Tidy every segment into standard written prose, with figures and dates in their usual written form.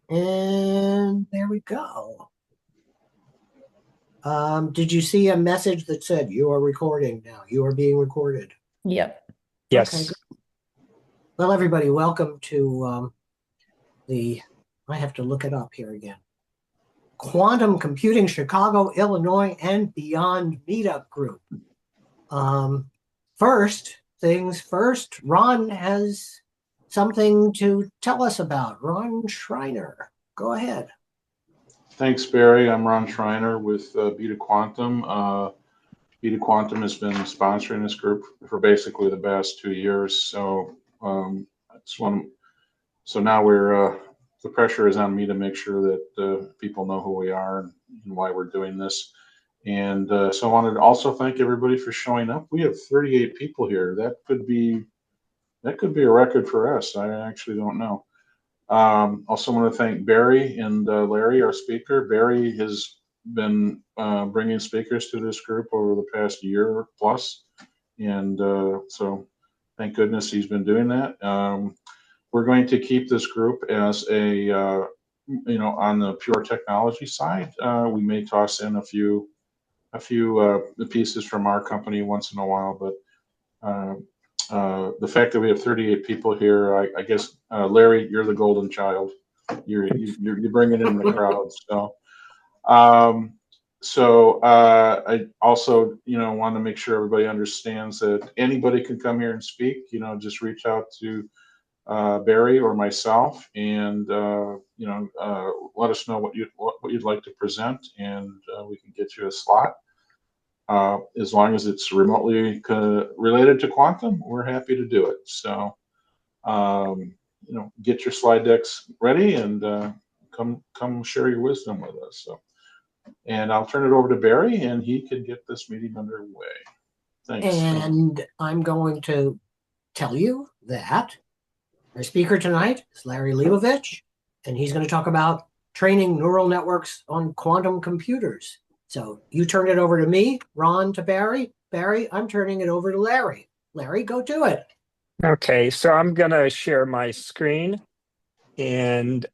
And there we go. Did you see a message that said you are recording now? You are being recorded. Yep. Okay, Yes. good. Well, everybody, welcome to the, I have to look it up here again. Quantum Computing Chicago, Illinois, and Beyond Meetup Group. First things first, Ron has something to tell us about. Ron Schreiner, go ahead. Thanks, Barry. I'm Ron Schreiner with Beta Quantum. Beta Quantum has been sponsoring this group for basically the past 2 years. I just want so now the pressure is on me to make sure that people know who we are and why we're doing this. And so I wanted to also thank everybody for showing up. We have 38 people here. That could be a record for us. I actually don't know. Also want to thank Barry and Larry, our speaker. Barry has been bringing speakers to this group over the past year plus, and so thank goodness he's been doing that. We're going to keep this group as on the pure technology side. We may toss in a few pieces from our company once in a while, but the fact that we have 38 people here, I guess, Larry, you're the golden child. You're bringing in the crowd. I also, want to make sure everybody understands that anybody can come here and speak. Just reach out to Barry or myself, and let us know what you'd like to present, and we can get you a slot. As long as it's remotely related to quantum, we're happy to do it. So, get your slide decks ready and come share your wisdom with us. So, and I'll turn it over to Barry, and he can get this meeting underway. Thanks. And I'm going to tell you that our speaker tonight is Larry Liebovitch, and he's going to talk about training neural networks on quantum computers. So you turn it over to me, Ron to Barry. Barry, I'm turning it over to Larry. Larry, go do it. Okay, so I'm going to share my screen, and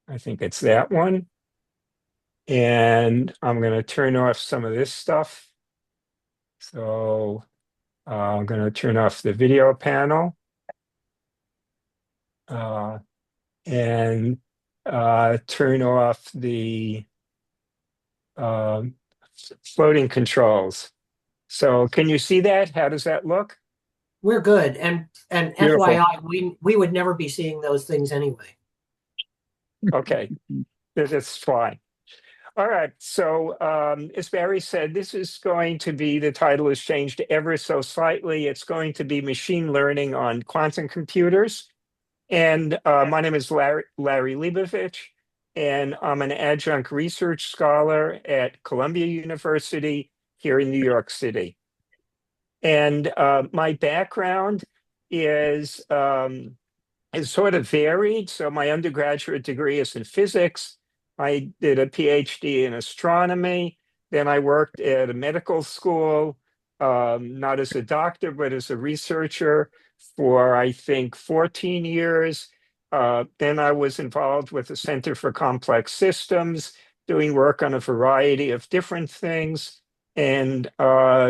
I think it's that one. And I'm going to turn off some of this stuff. So I'm going to turn off the video panel and turn off the floating controls. So can you see that? How does that look? We're good. And Beautiful. FYI, we would never be seeing those things anyway. Okay, that's fine. All right, so as Barry said, this is going to be, the title has changed ever so slightly. It's going to be Machine Learning on Quantum Computers. And my name is Larry Liebovitch, and I'm an adjunct research scholar at Columbia University here in New York City. And my background is sort of varied. So my undergraduate degree is in physics. I did a PhD in astronomy. Then I worked at a medical school, not as a doctor, but as a researcher for, I think, 14 years. Then I was involved with the Center for Complex Systems, doing work on a variety of different things, and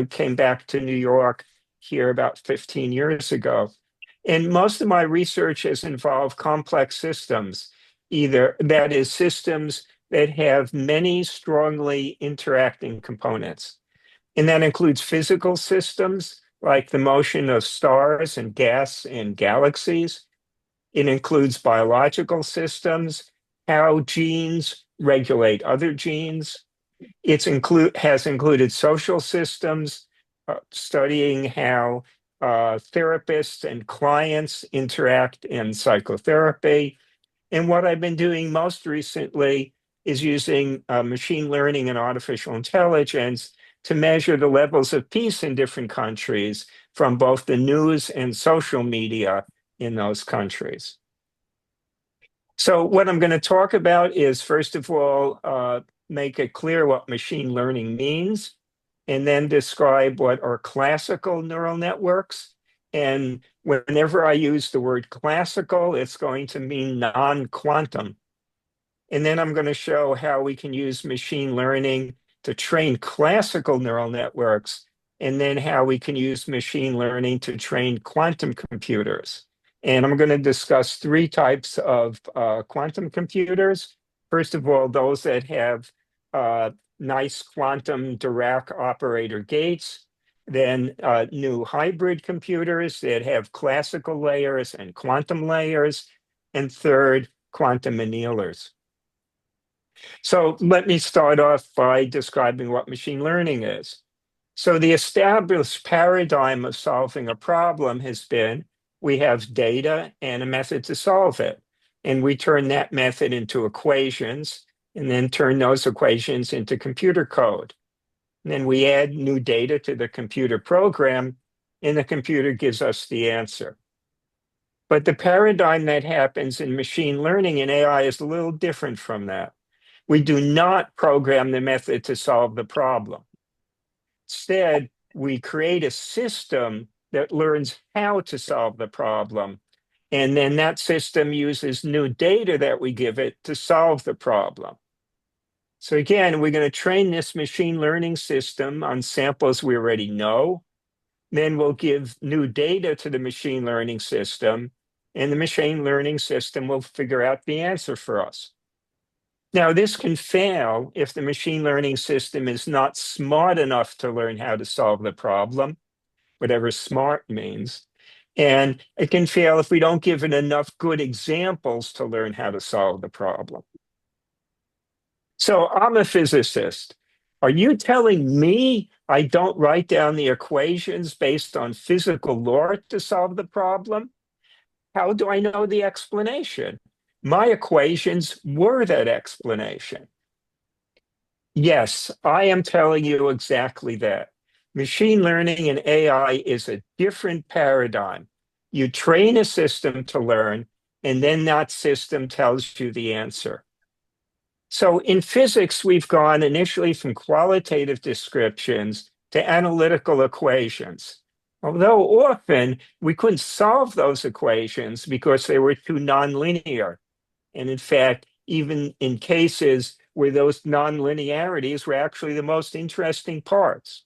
came back to New York here about 15 years ago. And most of my research has involved complex systems, either that is systems that have many strongly interacting components. And that includes physical systems like the motion of stars and gas and galaxies. It includes biological systems, how genes regulate other genes. Has included social systems, studying how therapists and clients interact in psychotherapy. And what I've been doing most recently is using machine learning and artificial intelligence to measure the levels of peace in different countries from both the news and social media in those countries. So what I'm going to talk about is, first of all, make it clear what machine learning means, and then describe what are classical neural networks, And whenever I use the word classical, it's going to mean non-quantum. And then I'm going to show how we can use machine learning to train classical neural networks, and then how we can use machine learning to train quantum computers. And I'm going to discuss three types of quantum computers. First of all, those that have nice quantum Dirac operator gates. Then new hybrid computers that have classical layers and quantum layers. And third, quantum annealers. So let me start off by describing what machine learning is. So the established paradigm of solving a problem has been we have data and a method to solve it. And we turn that method into equations and then turn those equations into computer code. And then we add new data to the computer program and the computer gives us the answer. But the paradigm that happens in machine learning and AI is a little different from that. We do not program the method to solve the problem. Instead, we create a system that learns how to solve the problem. And then that system uses new data that we give it to solve the problem. So again, we're going to train this machine learning system on samples we already know. Then we'll give new data to the machine learning system, and the machine learning system will figure out the answer for us. Now, this can fail if the machine learning system is not smart enough to learn how to solve the problem, whatever smart means. And it can fail if we don't give it enough good examples to learn how to solve the problem. So I'm a physicist. Are you telling me I don't write down the equations based on physical law to solve the problem? How do I know the explanation? My equations were that explanation. Yes, I am telling you exactly that. Machine learning and AI is a different paradigm. You train a system to learn, and then that system tells you the answer. So in physics, we've gone initially from qualitative descriptions to analytical equations. Although often we couldn't solve those equations because they were too nonlinear. And in fact, even in cases where those nonlinearities were actually the most interesting parts.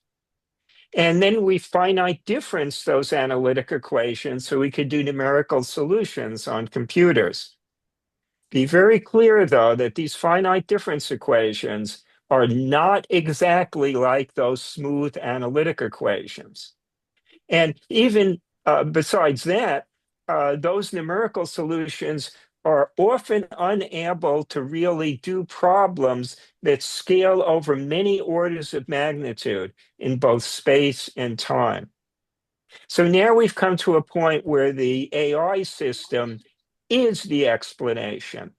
And then we finite difference those analytic equations so we could do numerical solutions on computers. Be very clear, though, that these finite difference equations are not exactly like those smooth analytic equations. And even besides that, those numerical solutions are often unable to really do problems that scale over many orders of magnitude in both space and time. So now we've come to a point where the AI system is the explanation.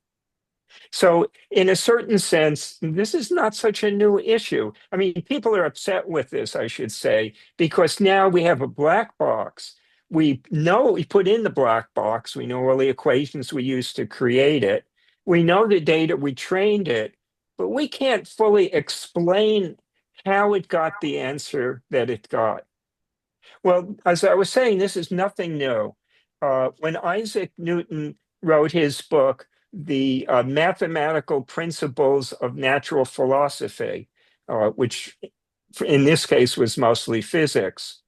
So in a certain sense, this is not such a new issue. I mean, people are upset with this, I should say, because now we have a black box. We know we put in the black box. We know all the equations we used to create it. We know the data we trained it, but we can't fully explain how it got the answer that it got. Well, as I was saying, this is nothing new. When Isaac Newton wrote his book, The Mathematical Principles of Natural Philosophy, which in this case was mostly physics,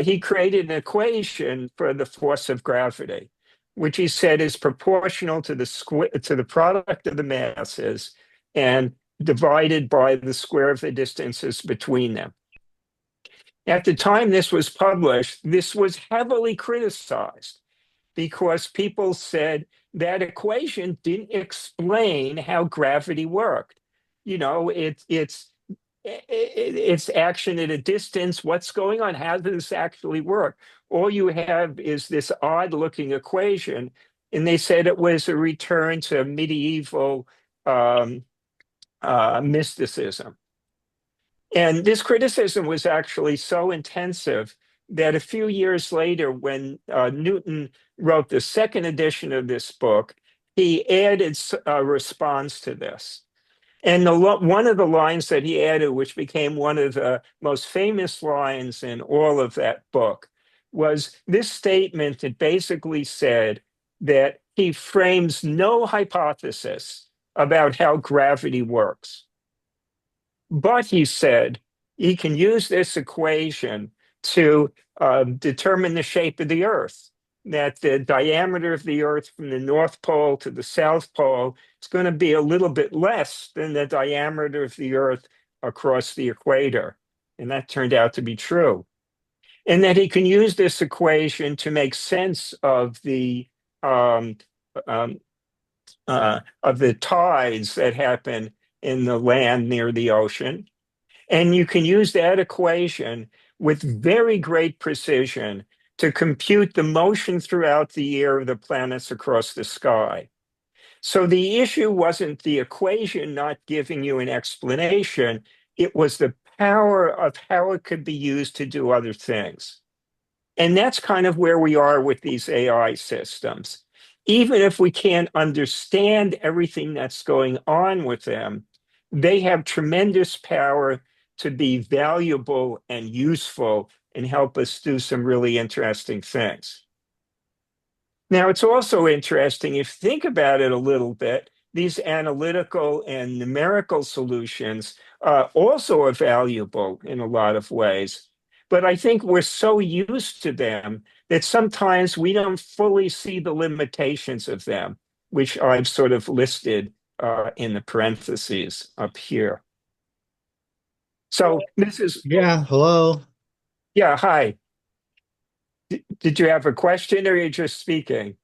he created an equation for the force of gravity, which he said is proportional to the product of the masses and divided by the square of the distances between them. At the time this was published, this was heavily criticized because people said that equation didn't explain how gravity worked. You know, it's action at a distance. What's going on? How does this actually work? All you have is this odd looking equation. And they said it was a return to medieval mysticism. And this criticism was actually so intensive that a few years later, when Newton wrote the second edition of this book, he added a response to this. And one of the lines that he added, which became one of the most famous lines in all of that book, was this statement that basically said that he frames no hypothesis about how gravity works. But he said he can use this equation to determine the shape of the Earth, that the diameter of the Earth from the North Pole to the South Pole is going to be a little bit less than the diameter of the Earth across the equator. And that turned out to be true. And that he can use this equation to make sense um, um, of the tides that happen in the land near the ocean. And you can use that equation with very great precision to compute the motion throughout the year of the planets across the sky. So the issue wasn't the equation not giving you an explanation, it was the power of how it could be used to do other things. And that's kind of where we are with these AI systems. Even if we can't understand everything that's going on with them, they have tremendous power to be valuable and useful and help us do some really interesting things. Now, it's also interesting, if you think about it a little bit, these analytical and numerical solutions also are valuable in a lot of ways. But I think we're so used to them that sometimes we don't fully see the limitations of them, which I've sort of listed in the parentheses up here. So this is, Yeah, hello. yeah, hi. Did you have a question or are you just speaking?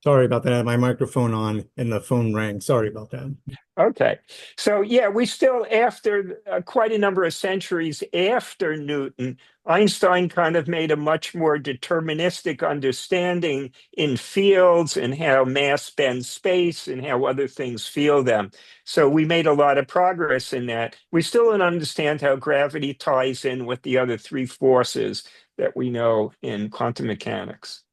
Sorry about that. My microphone on and the phone rang. Sorry about that. Okay. So, yeah, we still, after quite a number of centuries after Newton, Einstein kind of made a much more deterministic understanding in fields and how mass bends space and how other things feel them. So we made a lot of progress in that. We still don't understand how gravity ties in with the other three forces that we know in quantum mechanics.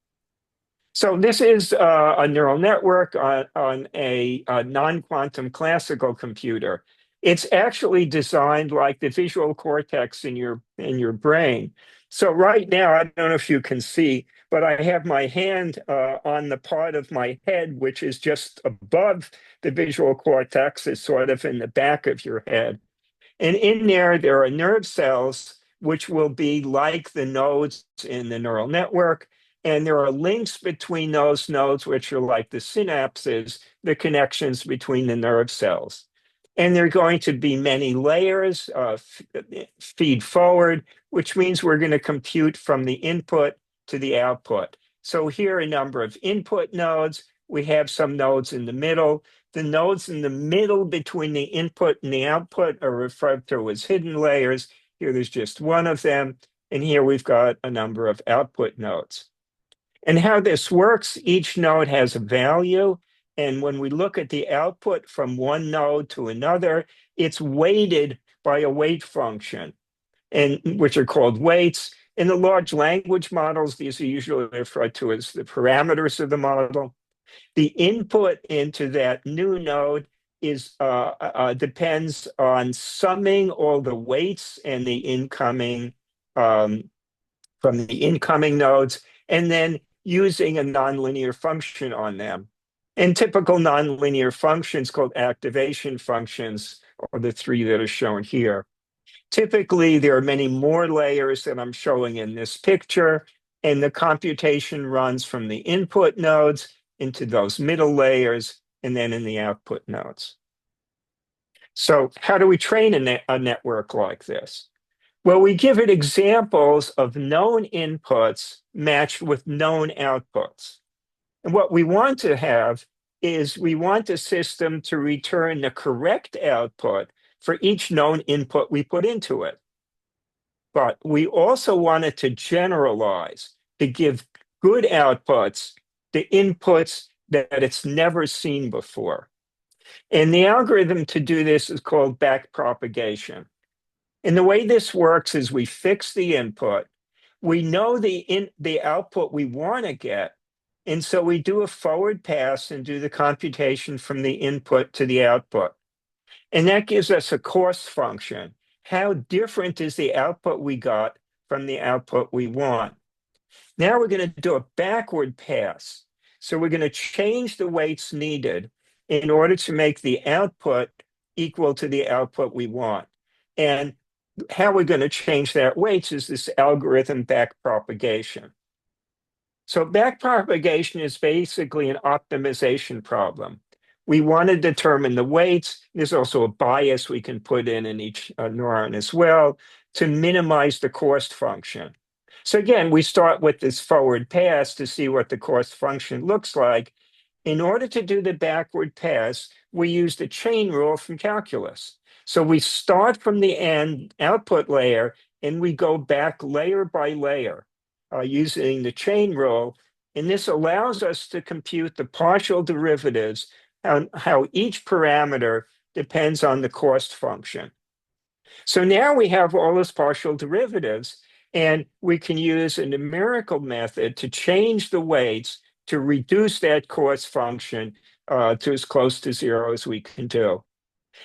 So this is a neural network on a non-quantum classical computer. It's actually designed like the visual cortex in your brain. So right now, I don't know if you can see, but I have my hand on the part of my head, which is just above the visual cortex. It's sort of in the back of your head. And in there are nerve cells, which will be like the nodes in the neural network. And there are links between those nodes, which are like the synapses, the connections between the nerve cells. And there are going to be many layers feed forward, which means we're going to compute from the input to the output. So here are a number of input nodes. We have some nodes in the middle. The nodes in the middle between the input and the output are referred to as hidden layers. Here there's just one of them. And here we've got a number of output nodes. And how this works, each node has a value. And when we look at the output from one node to another, it's weighted by a weight function, and which are called weights. In the large language models, these are usually referred to as the parameters of the model. The input into that new node is depends on summing all the weights and the incoming from the incoming nodes, and then using a nonlinear function on them. And typical nonlinear functions called activation functions are the three that are shown here. Typically, there are many more layers that I'm showing in this picture, and the computation runs from the input nodes into those middle layers and then in the output nodes. So how do we train a network like this? Well, we give it examples of known inputs matched with known outputs. And what we want to have is we want the system to return the correct output for each known input we put into it. But we also want it to generalize, to give good outputs, the inputs that it's never seen before. And the algorithm to do this is called backpropagation. And the way this works is we fix the input. We know the output we want to get. And so we do a forward pass and do the computation from the input to the output. And that gives us a cost function. How different is the output we got from the output we want. Now we're going to do a backward pass. So we're going to change the weights needed in order to make the output equal to the output we want. And how we're going to change that weights is this algorithm backpropagation. So backpropagation is basically an optimization problem. We want to determine the weights. There's also a bias we can put in each neuron as well to minimize the cost function. So again, we start with this forward pass to see what the cost function looks like. In order to do the backward pass, we use the chain rule from calculus. So we start from the end output layer and we go back layer by layer using the chain rule. And this allows us to compute the partial derivatives and how each parameter depends on the cost function. So now we have all those partial derivatives, and we can use a numerical method to change the weights to reduce that cost function to as close to zero as we can do.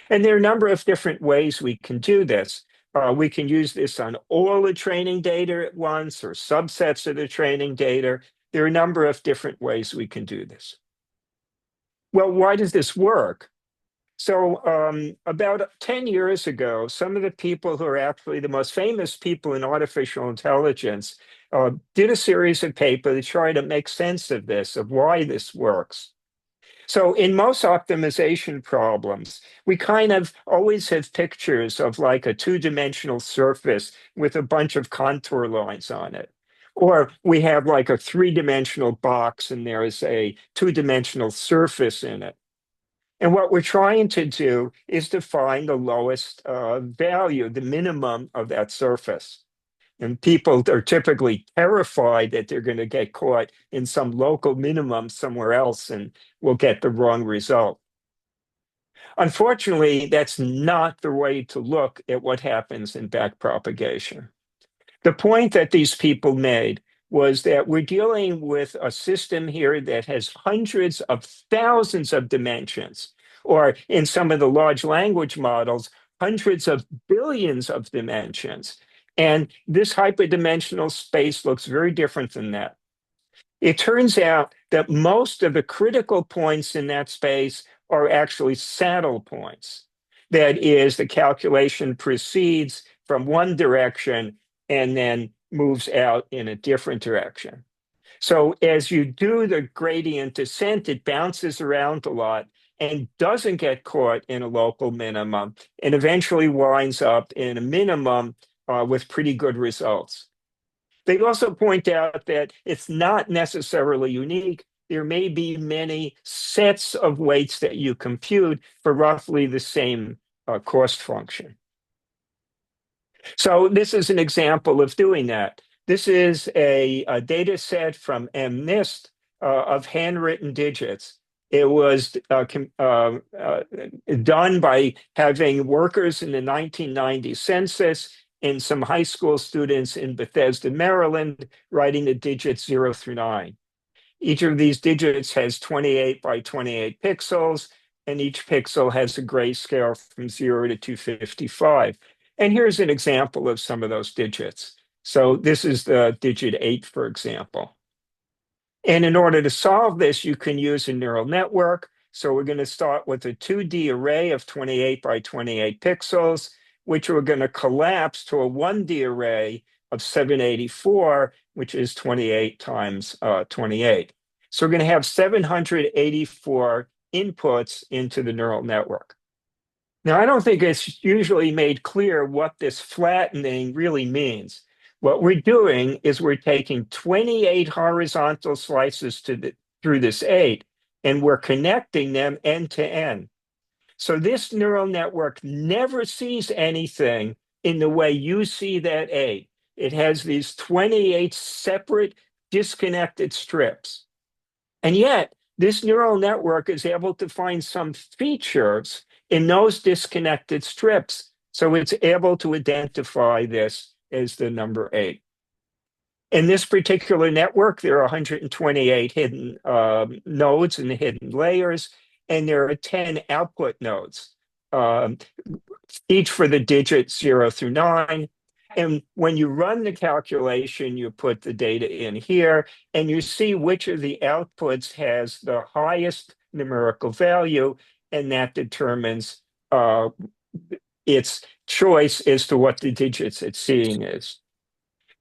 And there are a number of different ways we can do this. We can use this on all the training data at once or subsets of the training data. There are a number of different ways we can do this. Well, why does this work? So about 10 years ago, some of the people who are actually the most famous people in artificial intelligence did a series of papers to try to make sense of this, of why this works. So in most optimization problems, we kind of always have pictures of like a two-dimensional surface with a bunch of contour lines on it. Or we have like a three-dimensional box and there is a two-dimensional surface in it. And what we're trying to do is to find the lowest value, the minimum of that surface. And people are typically terrified that they're going to get caught in some local minimum somewhere else and will get the wrong result. Unfortunately, that's not the way to look at what happens in backpropagation. The point that these people made was that we're dealing with a system here that has hundreds of thousands of dimensions, or in some of the large language models, hundreds of billions of dimensions. And this hyperdimensional space looks very different than that. It turns out that most of the critical points in that space are actually saddle points. That is, the calculation proceeds from one direction and then moves out in a different direction. So as you do the gradient descent, it bounces around a lot and doesn't get caught in a local minimum and eventually winds up in a minimum with pretty good results. They also point out that it's not necessarily unique. There may be many sets of weights that you compute for roughly the same cost function. So this is an example of doing that. This is a data set from MNIST of handwritten digits. It was done by having workers in the 1990 census and some high school students in Bethesda, Maryland, writing the digits 0 through 9. Each of these digits has 28 by 28 pixels, and each pixel has a grayscale from 0 to 255. And here's an example of some of those digits. So this is the digit 8, for example. And in order to solve this, you can use a neural network. So we're going to start with a 2D array of 28 by 28 pixels, which we're going to collapse to a 1D array of 784, which is 28 times 28. So we're going to have 784 inputs into the neural network. Now, I don't think it's usually made clear what this flattening really means. What we're doing is we're taking 28 horizontal slices through this 8, and we're connecting them end to end. So this neural network never sees anything in the way you see that 8. It has these 28 separate disconnected strips. And yet, this neural network is able to find some features in those disconnected strips. So it's able to identify this as the number 8. In this particular network, there are 128 hidden nodes and hidden layers, and there are 10 output nodes, each for the digits 0 through 9. And when you run the calculation, you put the data in here and you see which of the outputs has the highest numerical value, and that determines its choice as to what the digits it's seeing is.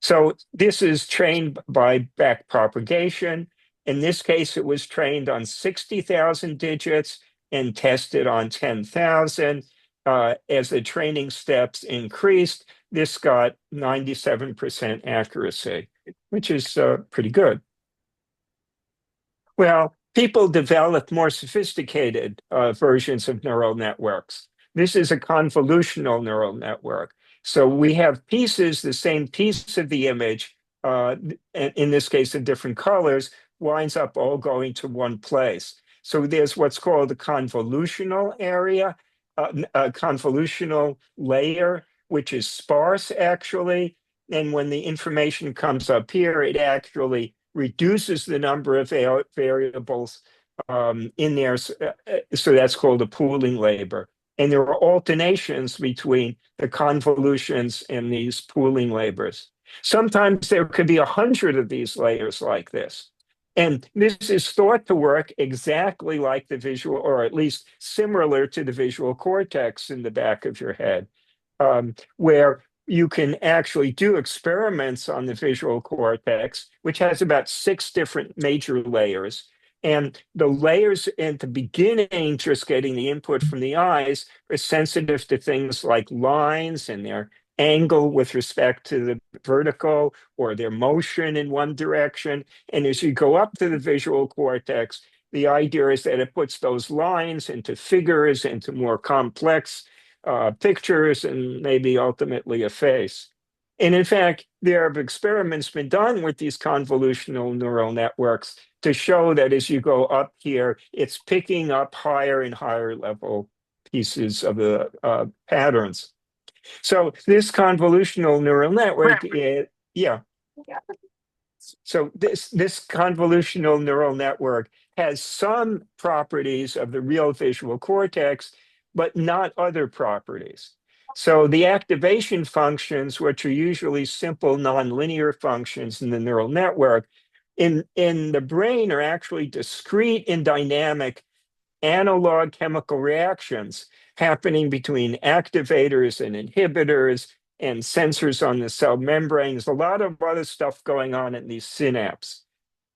So this is trained by back propagation. In this case, it was trained on 60,000 digits and tested on 10,000. As the training steps increased, this got 97% accuracy, which is pretty good. Well, people developed more sophisticated versions of neural networks. This is a convolutional neural network. So we have pieces, the same piece of the image, in this case in different colors, winds up all going to one place. So there's what's called a convolutional area, a convolutional layer, which is sparse actually. And when the information comes up here, it actually reduces the number of variables in there. So that's called a pooling layer. And there are alternations between the convolutions and these pooling layers. Sometimes there could be 100 of these layers like this. And this is thought to work exactly like the visual, or at least similar to the visual cortex in the back of your head, where you can actually do experiments on the visual cortex, which has about 6 different major layers. And the layers at the beginning, just getting the input from the eyes, are sensitive to things like lines and their angle with respect to the vertical or their motion in one direction. And as you go up to the visual cortex, the idea is that it puts those lines into figures, into more complex pictures, and maybe ultimately a face. And in fact, there have experiments been done with these convolutional neural networks to show that as you go up here, it's picking up higher and higher level pieces of the patterns. So this convolutional neural network, So this convolutional neural network has some properties of the real visual cortex, but not other properties. So the activation functions, which are usually simple nonlinear functions in the neural network, in the brain are actually discrete and dynamic analog chemical reactions happening between activators and inhibitors and sensors on the cell membranes, a lot of other stuff going on in these synapses.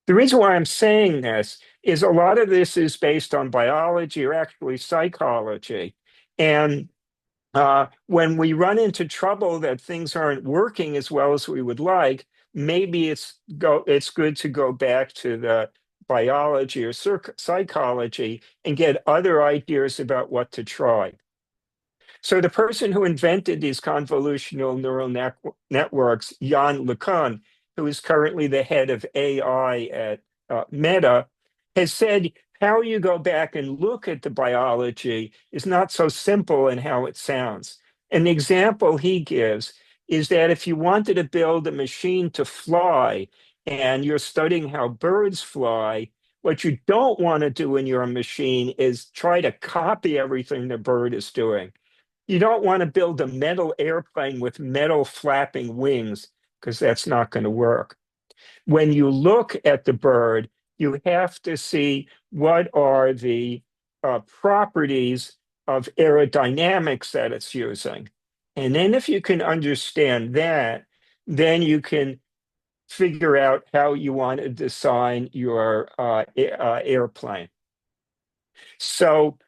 The reason why I'm saying this is a lot of this is based on biology or actually psychology. And when we run into trouble that things aren't working as well as we would like, maybe it's good to go back to the biology or psychology and get other ideas about what to try. So the person who invented these convolutional neural networks, Yann LeCun, who is currently the head of AI at Meta, has said how you go back and look at the biology is not so simple in how it sounds. And the example he gives is that if you wanted to build a machine to fly and you're studying how birds fly, what you don't want to do in your machine is try to copy everything the bird is doing. You don't want to build a metal airplane with metal flapping wings because that's not going to work. When you look at the bird, you have to see what are the properties of aerodynamics that it's using. And then if you can understand that, then you can figure out how you want to design your airplane. So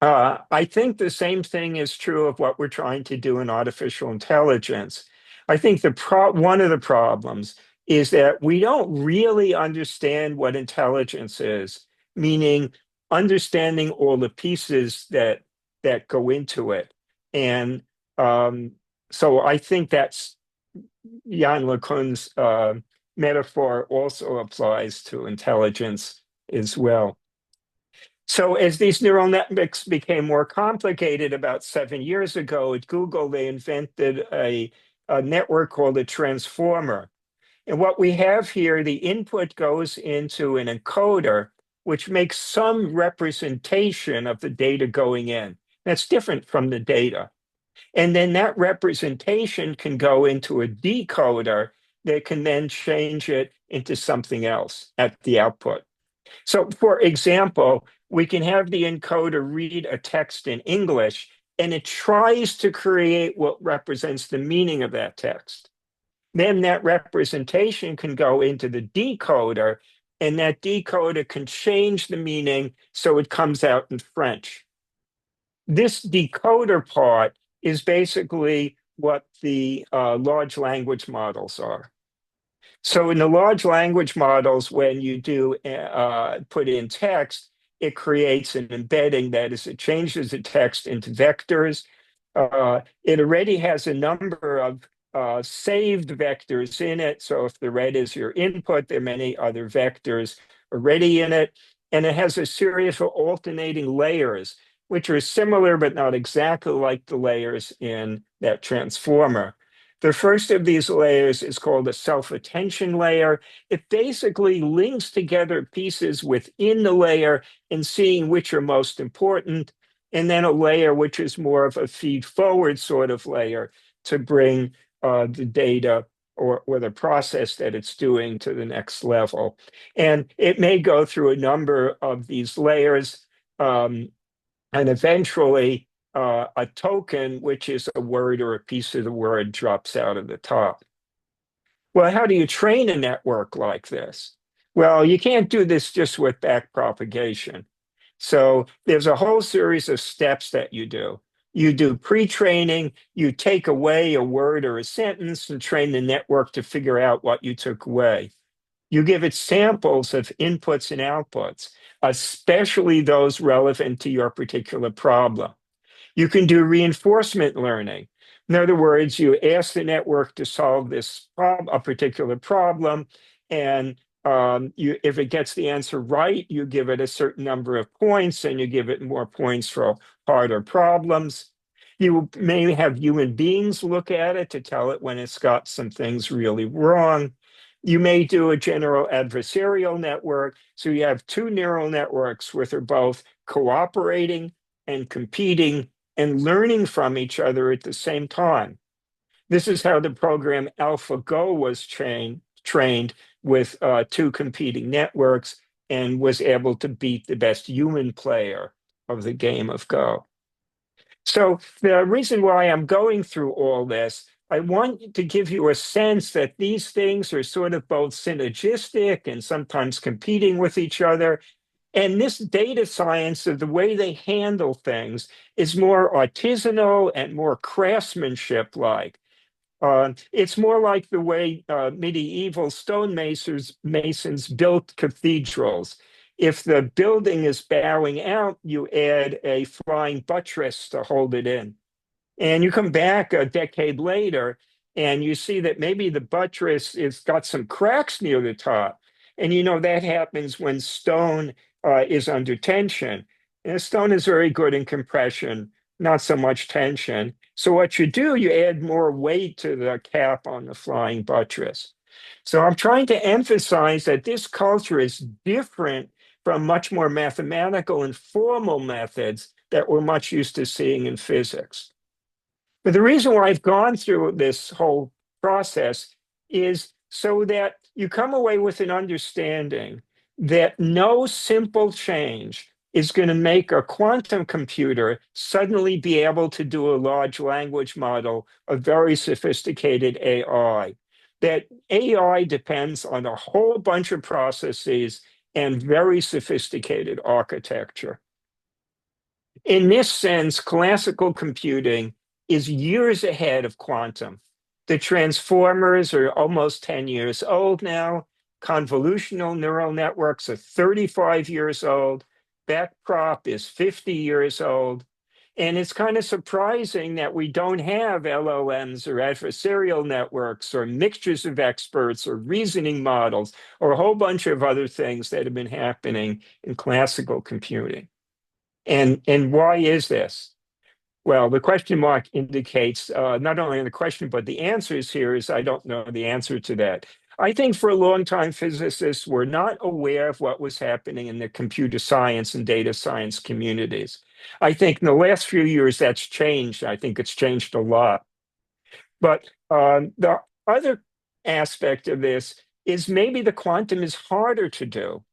I think the same thing is true of what we're trying to do in artificial intelligence. I think one of the problems is that we don't really understand what intelligence is, meaning understanding all the pieces that go into it. And so I think that's Yann LeCun's metaphor also applies to intelligence as well. So as these neural networks became more complicated about 7 years ago at Google, they invented a network called a transformer. And what we have here, the input goes into an encoder, which makes some representation of the data going in. That's different from the data. And then that representation can go into a decoder that can then change it into something else at the output. So for example, we can have the encoder read a text in English, and it tries to create what represents the meaning of that text. Then that representation can go into the decoder, and that decoder can change the meaning so it comes out in French. This decoder part is basically what the large language models are. So in the large language models, when you do put in text, it creates an embedding. That is, it changes the text into vectors. It already has a number of saved vectors in it. So if the red is your input, there are many other vectors already in it. And it has a series of alternating layers, which are similar but not exactly like the layers in that transformer. The first of these layers is called a self-attention layer. It basically links together pieces within the layer and seeing which are most important. And then a layer which is more of a feed-forward sort of layer to bring the data or the process that it's doing to the next level. And it may go through a number of these layers, and eventually a token, which is a word or a piece of the word, drops out of the top. Well, how do you train a network like this? Well, you can't do this just with backpropagation. So there's a whole series of steps that you do. You do pre-training, you take away a word or a sentence and train the network to figure out what you took away. You give it samples of inputs and outputs, especially those relevant to your particular problem. You can do reinforcement learning. In other words, you ask the network to solve this a particular problem, and if it gets the answer right, you give it a certain number of points, and you give it more points for harder problems. You may have human beings look at it to tell it when it's got some things really wrong. You may do a general adversarial network. So you have two neural networks which are both cooperating and competing and learning from each other at the same time. This is how the program AlphaGo was trained with two competing networks and was able to beat the best human player of the game of Go. So the reason why I'm going through all this, I want to give you a sense that these things are sort of both synergistic and sometimes competing with each other. And this data science of the way they handle things is more artisanal and more craftsmanship-like. It's more like the way medieval masons built cathedrals. If the building is bowing out, you add a flying buttress to hold it in. And you come back a decade later and you see that maybe the buttress has got some cracks near the top. And you know that happens when stone is under tension. And stone is very good in compression, not so much tension. So what you do, you add more weight to the cap on the flying buttress. So I'm trying to emphasize that this culture is different from much more mathematical and formal methods that we're much used to seeing in physics. But the reason why I've gone through this whole process is so that you come away with an understanding that no simple change is going to make a quantum computer suddenly be able to do a large language model of very sophisticated AI. That AI depends on a whole bunch of processes and very sophisticated architecture. In this sense, classical computing is years ahead of quantum. The transformers are almost 10 years old now. Convolutional neural networks are 35 years old. Backprop is 50 years old. And it's kind of surprising that we don't have LLMs or adversarial networks or mixtures of experts or reasoning models or a whole bunch of other things that have been happening in classical computing. And why is this? Well, the question mark indicates not only the question, but the answers here is I don't know the answer to that. I think for a long time, physicists were not aware of what was happening in the computer science and data science communities. I think in the last few years that's changed. I think it's changed a lot. But the other aspect of this is maybe the quantum is harder to do.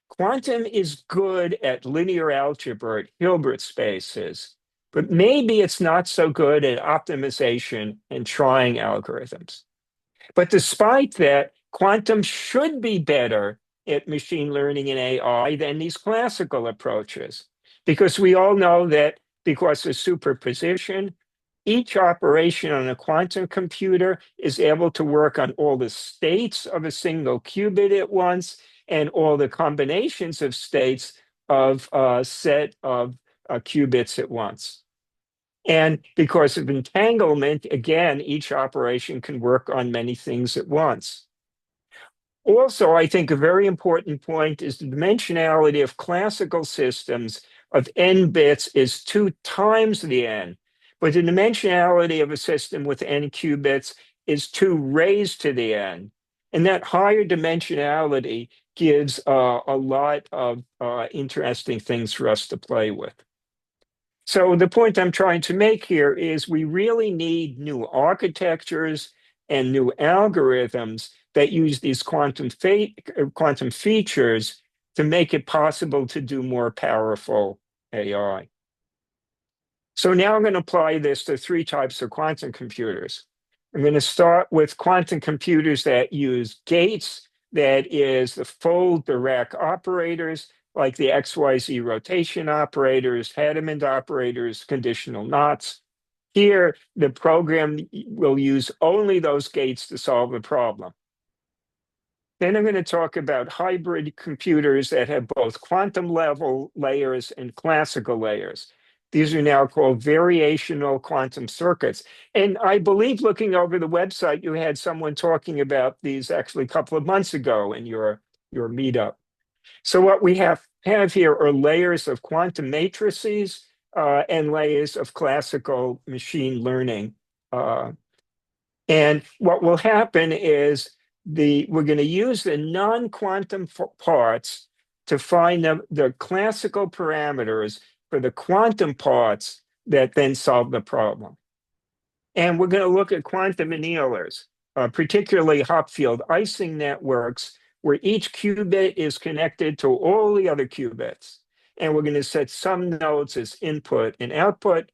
Quantum is good at linear algebra, at Hilbert spaces, but maybe it's not so good at optimization and trying algorithms. But despite that, quantum should be better at machine learning and AI than these classical approaches, because we all know that because of superposition, each operation on a quantum computer is able to work on all the states of a single qubit at once and all the combinations of states of a set of qubits at once. And because of entanglement, again, each operation can work on many things at once. Also, I think a very important point is the dimensionality of classical systems of n bits is 2 times the n, but the dimensionality of a system with n qubits is 2 raised to the n. And that higher dimensionality gives a lot of interesting things for us to play with. So the point I'm trying to make here is we really need new architectures and new algorithms that use these quantum features to make it possible to do more powerful AI. So now I'm going to apply this to 3 types of quantum computers. I'm going to start with quantum computers that use gates, that is the full Dirac operators, like the XYZ rotation operators, Hadamard operators, conditional knots. Here, the program will use only those gates to solve the problem. Then I'm going to talk about hybrid computers that have both quantum level layers and classical layers. These are now called variational quantum circuits. And I believe looking over the website, you had someone talking about these actually a couple of months ago in your meetup. So what we have here are layers of quantum matrices and layers of classical machine learning. And what will happen is we're going to use the non-quantum parts to find the classical parameters for the quantum parts that then solve the problem. And we're going to look at quantum annealers, particularly Hopfield Ising networks, where each qubit is connected to all the other qubits. And we're going to set some nodes as input and output.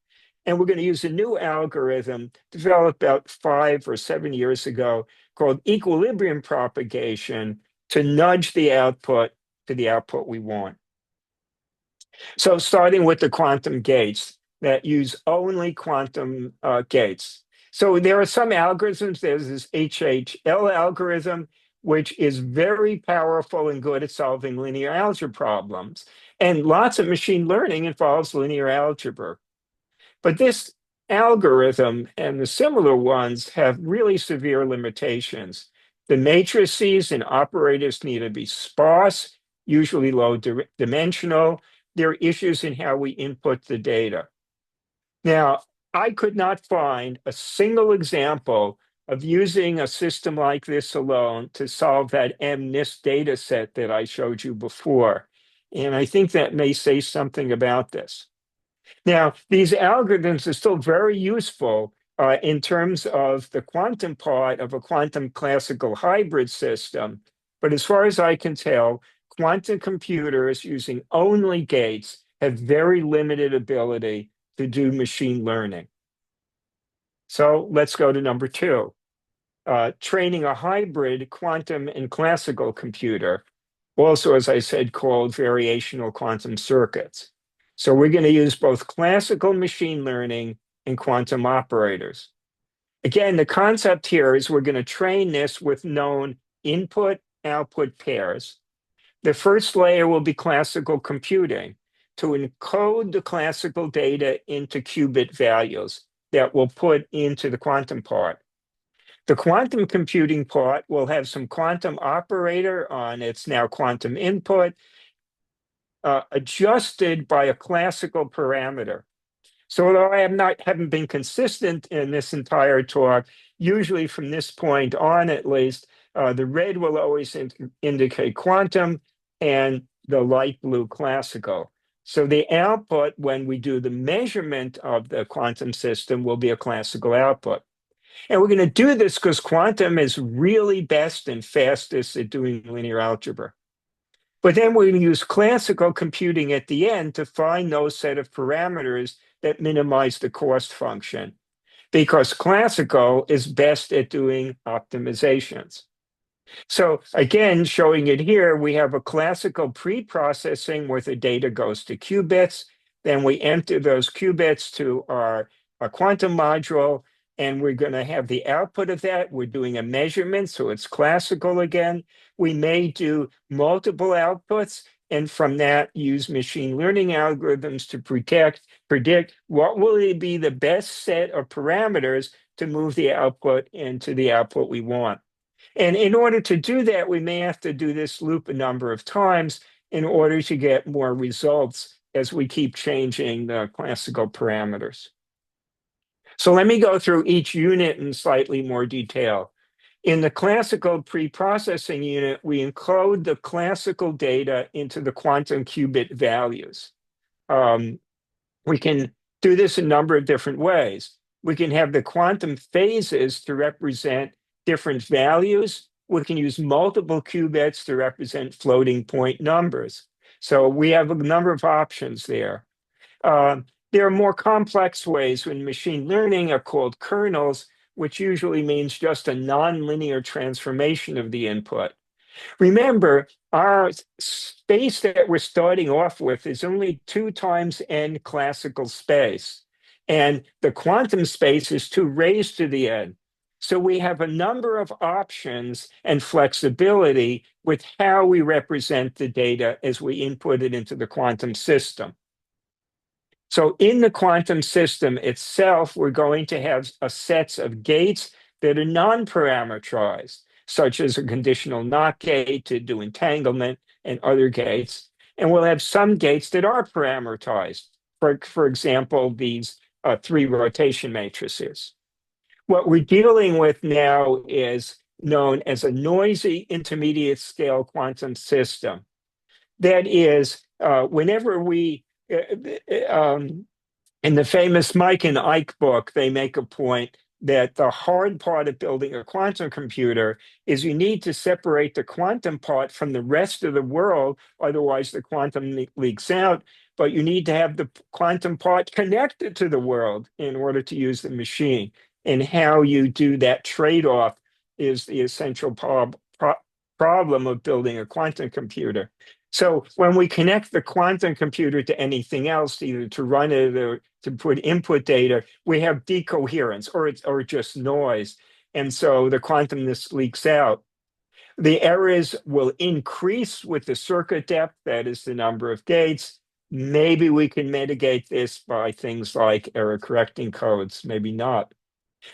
And we're going to use a new algorithm developed about 5 or 7 years ago called equilibrium propagation to nudge the output to the output we want. So starting with the quantum gates that use only quantum gates. So there are some algorithms. There's this HHL algorithm, which is very powerful and good at solving linear algebra problems. And lots of machine learning involves linear algebra. But this algorithm and the similar ones have really severe limitations. The matrices and operators need to be sparse, usually low dimensional. There are issues in how we input the data. Now, I could not find a single example of using a system like this alone to solve that MNIST data set that I showed you before. And I think that may say something about this. Now, these algorithms are still very useful in terms of the quantum part of a quantum classical hybrid system. But as far as I can tell, quantum computers using only gates have very limited ability to do machine learning. So let's go to number 2. Training a hybrid quantum and classical computer, also, as I said, called variational quantum circuits. So we're going to use both classical machine learning and quantum operators. Again, the concept here is we're going to train this with known input-output pairs. The first layer will be classical computing to encode the classical data into qubit values that we'll put into the quantum part. The quantum computing part will have some quantum operator on its now quantum input, adjusted by a classical parameter. So although I haven't been consistent in this entire talk, usually from this point on at least, The red will always indicate quantum, and the light blue classical. So the output, when we do the measurement of the quantum system, will be a classical output. And we're going to do this because quantum is really best and fastest at doing linear algebra. But then we use classical computing at the end to find those set of parameters that minimize the cost function, because classical is best at doing optimizations. So again, showing it here, we have a classical pre-processing where the data goes to qubits. Then we enter those qubits to our quantum module, and we're going to have the output of that. We're doing a measurement, so it's classical again. We may do multiple outputs, and from that, use machine learning algorithms to predict what will be the best set of parameters to move the output into the output we want. And in order to do that, we may have to do this loop a number of times in order to get more results as we keep changing the classical parameters. So let me go through each unit in slightly more detail. In the classical pre-processing unit, we encode the classical data into the quantum qubit values. We can do this a number of different ways. We can have the quantum phases to represent different values. We can use multiple qubits to represent floating point numbers. So we have a number of options there. There are more complex ways in machine learning are called kernels, which usually means just a nonlinear transformation of the input. Remember, our space that we're starting off with is only 2 times n classical space, and the quantum space is 2 raised to the n. So we have a number of options and flexibility with how we represent the data as we input it into the quantum system. So in the quantum system itself, we're going to have sets of gates that are non-parameterized, such as a conditional NOT gate to do entanglement and other gates. And we'll have some gates that are parameterized, for example, these 3 rotation matrices. What we're dealing with now is known as a noisy intermediate scale quantum system. That is, whenever we, in the famous Mike and Ike book, they make a point that the hard part of building a quantum computer is you need to separate the quantum part from the rest of the world, otherwise the quantum leaks out, but you need to have the quantum part connected to the world in order to use the machine. And how you do that trade-off is the essential problem of building a quantum computer. So when we connect the quantum computer to anything else, either to run it or to put input data, we have decoherence or just noise. And so the quantumness leaks out. The errors will increase with the circuit depth, that is the number of gates. Maybe we can mitigate this by things like error correcting codes, maybe not.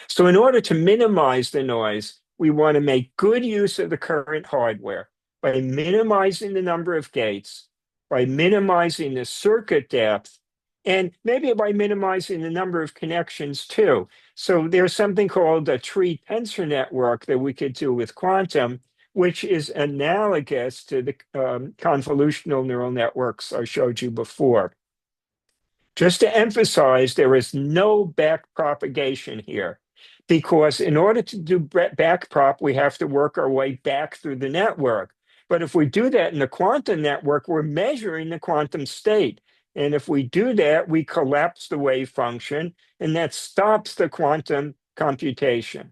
So in order to minimize the noise, we want to make good use of the current hardware by minimizing the number of gates, by minimizing the circuit depth, and maybe by minimizing the number of connections too. So there's something called a tree tensor network that we could do with quantum, which is analogous to the convolutional neural networks I showed you before. Just to emphasize, there is no back propagation here, because in order to do back prop, we have to work our way back through the network. But if we do that in the quantum network, we're measuring the quantum state. And if we do that, we collapse the wave function, and that stops the quantum computation.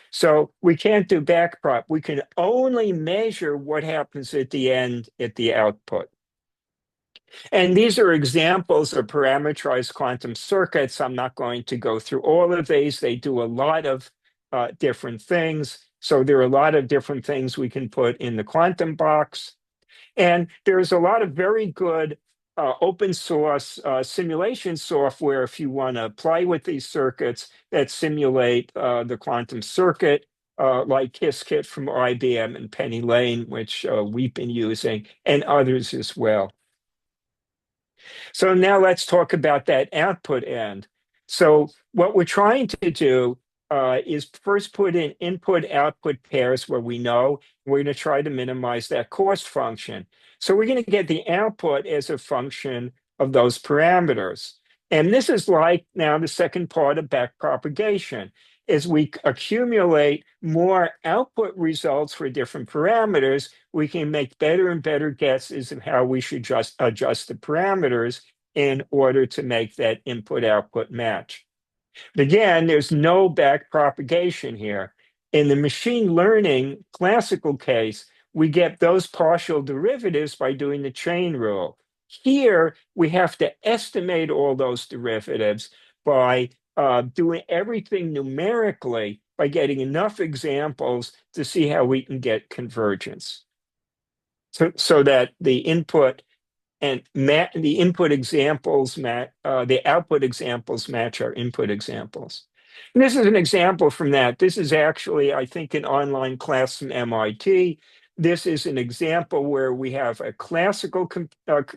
So we can't do back prop. We can only measure what happens at the end at the output. And these are examples of parameterized quantum circuits. I'm not going to go through all of these. They do a lot of different things. So there are a lot of different things we can put in the quantum box. And there's a lot of very good open source simulation software if you want to play with these circuits that simulate the quantum circuit, like Qiskit from IBM and Penny Lane, which we've been using, and others as well. So now let's talk about that output end. So what we're trying to do is first put in input-output pairs where we know we're going to try to minimize that cost function. So we're going to get the output as a function of those parameters. And this is like now the second part of backpropagation. As we accumulate more output results for different parameters, we can make better and better guesses of how we should just adjust the parameters in order to make that input-output match. But again, there's no backpropagation here. In the machine learning classical case, we get those partial derivatives by doing the chain rule. Here, we have to estimate all those derivatives by doing everything numerically by getting enough examples to see how we can get convergence. So that the input and the output examples match our input examples. And this is an example from that. This is actually, I think, an online class from MIT. This is an example where we have a classical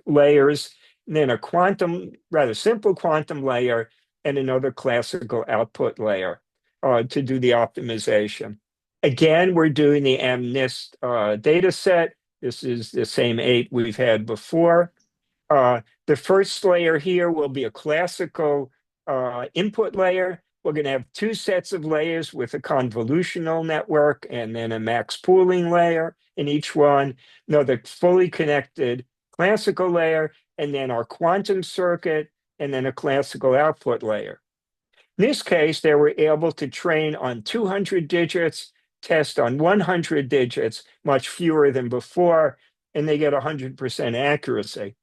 layers, and then a quantum, rather simple quantum layer, and another classical output layer to do the optimization. Again, we're doing the MNIST data set. This is the same 8 we've had before. The first layer here will be a classical input layer. We're going to have 2 sets of layers with a convolutional network and then a max pooling layer in each one. Another fully connected classical layer, and then our quantum circuit, and then a classical output layer. In this case, they were able to train on 200 digits, test on 100 digits, much fewer than before, and they get 100% accuracy.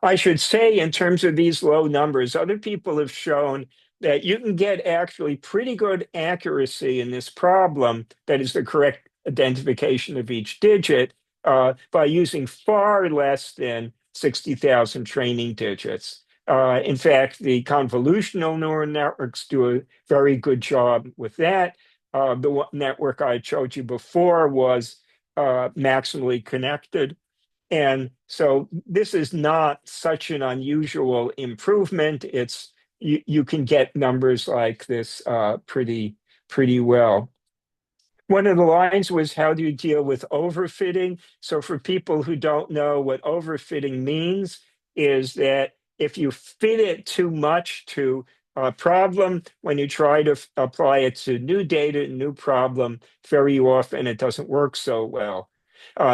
I should say, in terms of these low numbers, other people have shown that you can get actually pretty good accuracy in this problem, that is the correct identification of each digit, by using far less than 60,000 training digits. In fact, the convolutional neural networks do a very good job with that. The network I showed you before was maximally connected. And so this is not such an unusual improvement. It's you can get numbers like this pretty well. One of the lines was, how do you deal with overfitting? So for people who don't know what overfitting means, is that if you fit it too much to a problem, when you try to apply it to new data, new problem, very often it doesn't work so well.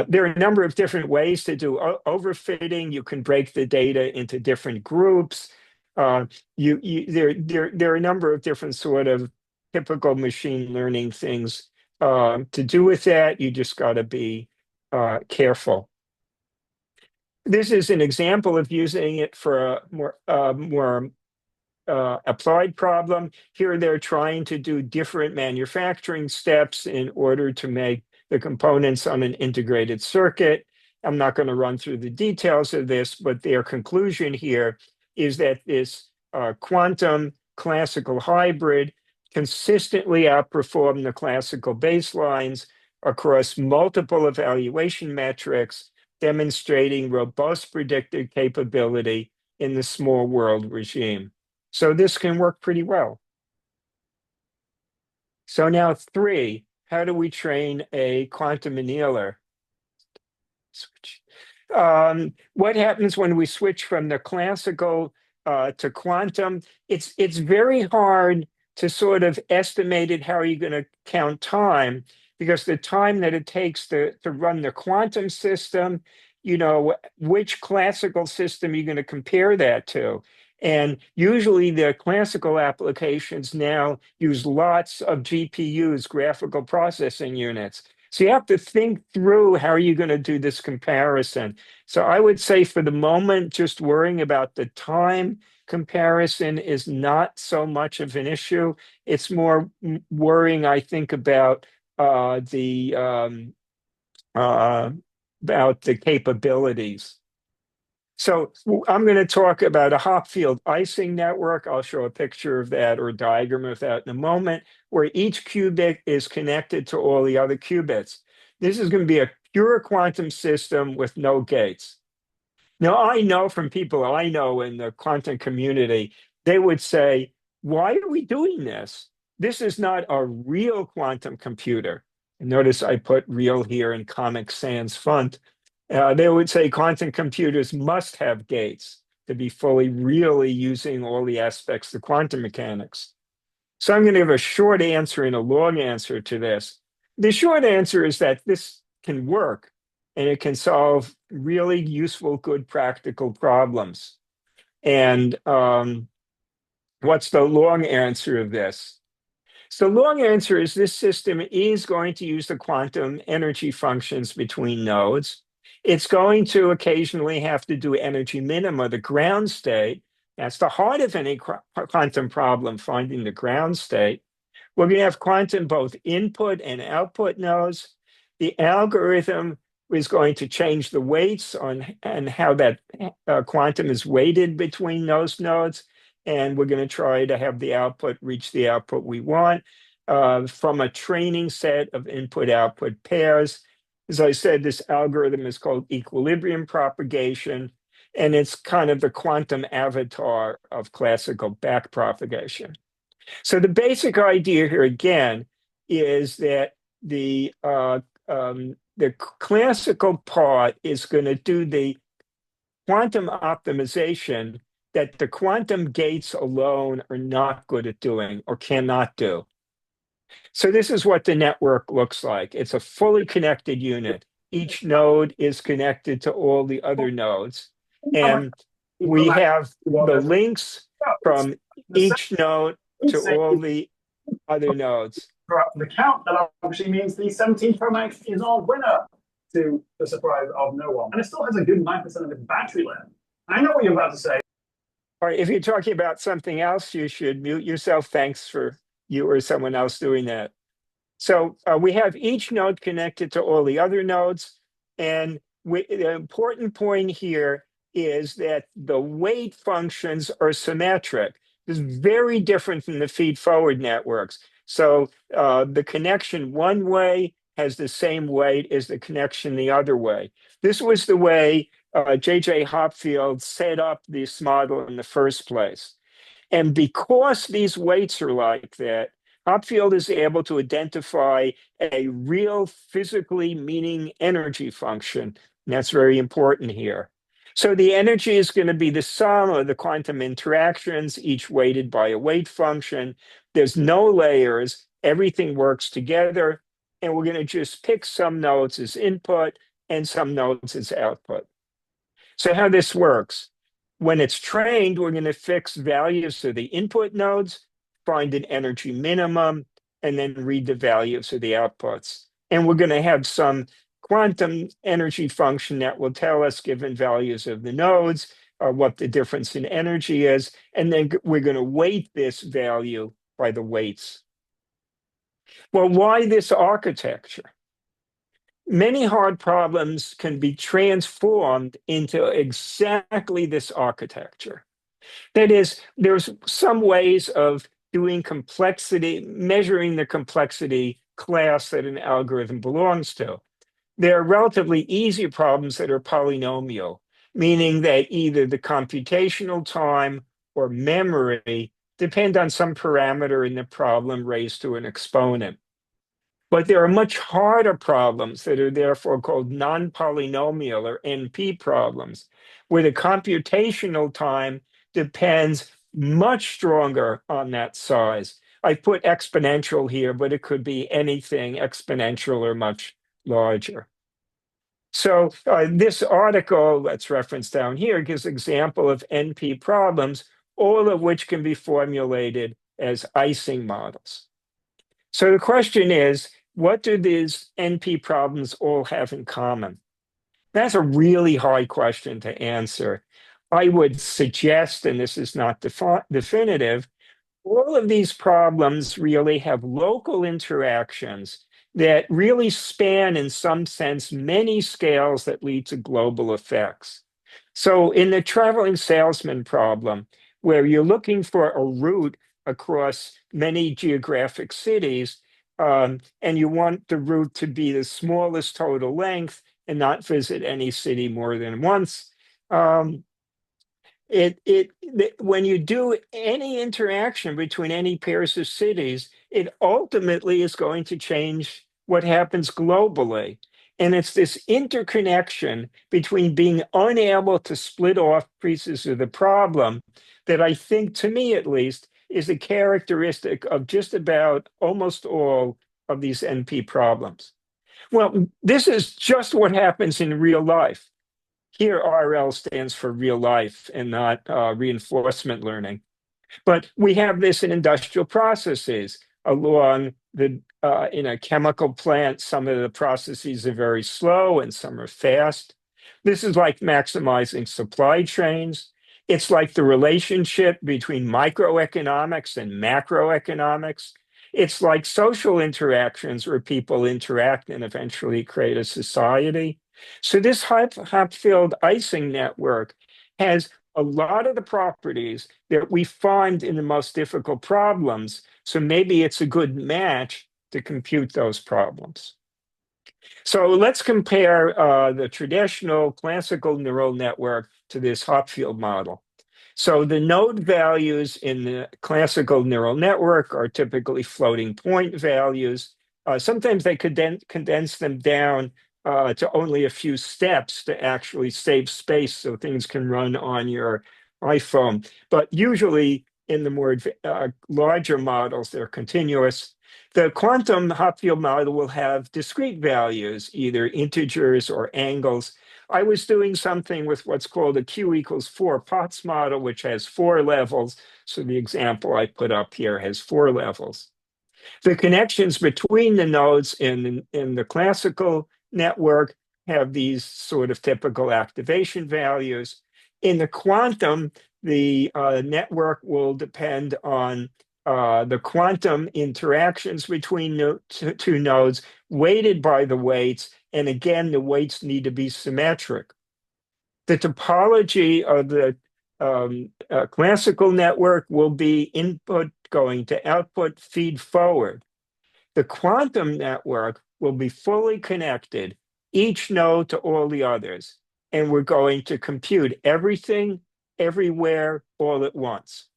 There are a number of different ways to do overfitting. You can break the data into different groups. There are a number of different sort of typical machine learning things to do with that. You just got to be careful. This is an example of using it for a more applied problem. Here they're trying to do different manufacturing steps in order to make the components on an integrated circuit. I'm not going to run through the details of this, but their conclusion here is that this quantum classical hybrid consistently outperformed the classical baselines across multiple evaluation metrics, demonstrating robust predictive capability in the small world regime. So this can work pretty well. So now 3, how do we train a quantum annealer? Switch. What happens when we switch from the classical to quantum? It's very hard to sort of estimate it. How are you going to count time? Because the time that it takes to run the quantum system, you know, which classical system are you going to compare that to? And usually the classical applications now use lots of GPUs, graphical processing units. So you have to think through how are you going to do this comparison. So I would say for the moment, just worrying about the time comparison is not so much of an issue. It's more worrying, I think, about the capabilities. So I'm going to talk about a Hopfield Ising network. I'll show a picture of that or a diagram of that in a moment, where each qubit is connected to all the other qubits. This is going to be a pure quantum system with no gates. Now, I know from people I know in the quantum community, they would say, why are we doing this? this is not a real quantum computer. Notice I put real here in Comic Sans font. They would say quantum computers must have gates to be fully really using all the aspects of quantum mechanics. So I'm going to give a short answer and a long answer to this. The short answer is that this can work and it can solve really useful, good, practical problems. And what's the long answer of this? So the long answer is this system is going to use the quantum energy functions between nodes. It's going to occasionally have to do energy minima, the ground state. That's the heart of any quantum problem, finding the ground state. We're going to have quantum both input and output nodes. The algorithm is going to change the weights on and how that quantum is weighted between those nodes. And we're going to try to have the output reach the output we want from a training set of input-output pairs. As I said, this algorithm is called equilibrium propagation, and it's kind of the quantum avatar of classical backpropagation. So the basic idea here again is that the classical part is going to do the quantum optimization that the quantum gates alone are not good at doing or cannot do. So this is what the network looks like. It's a fully connected unit. Each node is connected to all the other nodes. And we have the links from each node to all the other nodes. The count, that obviously means the 17 Pro Max is our winner, to the surprise of no one. And it still has a good 9% of its battery left. I know what you're about to say. All right, if you're talking about something else, you should mute yourself. Thanks for you or someone else doing that. So we have each node connected to all the other nodes. And the important point here is that the weight functions are symmetric. This is very different from the feed-forward networks. So the connection one way has the same weight as the connection the other way. This was the way J.J. Hopfield set up this model in the first place. And because these weights are like that, Hopfield is able to identify a real physically meaning energy function. And that's very important here. So the energy is going to be the sum of the quantum interactions, each weighted by a weight function. There's no layers. Everything works together. And we're going to just pick some nodes as input and some nodes as output. So how this works. When it's trained, we're going to fix values of the input nodes, find an energy minimum, and then read the values of the outputs. And we're going to have some quantum energy function that will tell us, given values of the nodes, what the difference in energy is. And then we're going to weight this value by the weights. Well, why this architecture? Many hard problems can be transformed into exactly this architecture. That is, there's some ways of doing complexity, measuring the complexity class that an algorithm belongs to. There are relatively easy problems that are polynomial, meaning that either the computational time or memory depend on some parameter in the problem raised to an exponent. But there are much harder problems that are therefore called non-polynomial or NP problems, where the computational time depends much stronger on that size. I put exponential here, but it could be anything exponential or much larger. So this article that's referenced down here gives an example of NP problems, all of which can be formulated as Ising models. So the question is, what do these NP problems all have in common? That's a really hard question to answer. I would suggest, and this is not definitive, all of these problems really have local interactions that really span, in some sense, many scales that lead to global effects. So in the traveling salesman problem, where you're looking for a route across many geographic cities, and you want the route to be the smallest total length and not visit any city more than once, when you do any interaction between any pairs of cities, it ultimately is going to change what happens globally. And it's this interconnection between being unable to split off pieces of the problem that I think, to me at least, is a characteristic of just about almost all of these NP problems. Well, this is just what happens in real life. Here, RL stands for real life and not reinforcement learning. But we have this in industrial processes along the in a chemical plant. Some of the processes are very slow and some are fast. This is like maximizing supply chains. It's like the relationship between microeconomics and macroeconomics. It's like social interactions where people interact and eventually create a society. So this Hopfield Ising network has a lot of the properties that we find in the most difficult problems. So maybe it's a good match to compute those problems. So let's compare the traditional classical neural network to this Hopfield model. So the node values in the classical neural network are typically floating point values. Sometimes they could then condense them down to only a few steps to actually save space so things can run on your iPhone. But usually in the more larger models, they're continuous. The quantum Hopfield model will have discrete values, either integers or angles. I was doing something with what's called a Q equals 4 Potts model, which has 4 levels. So the example I put up here has 4 levels. The connections between the nodes in the classical network have these sort of typical activation values. In the quantum, the network will depend on the quantum interactions between two nodes weighted by the weights. And again, the weights need to be symmetric. The topology of the classical network will be input going to output, feed forward. The quantum network will be fully connected, each node to all the others. And we're going to compute everything, everywhere, all at once.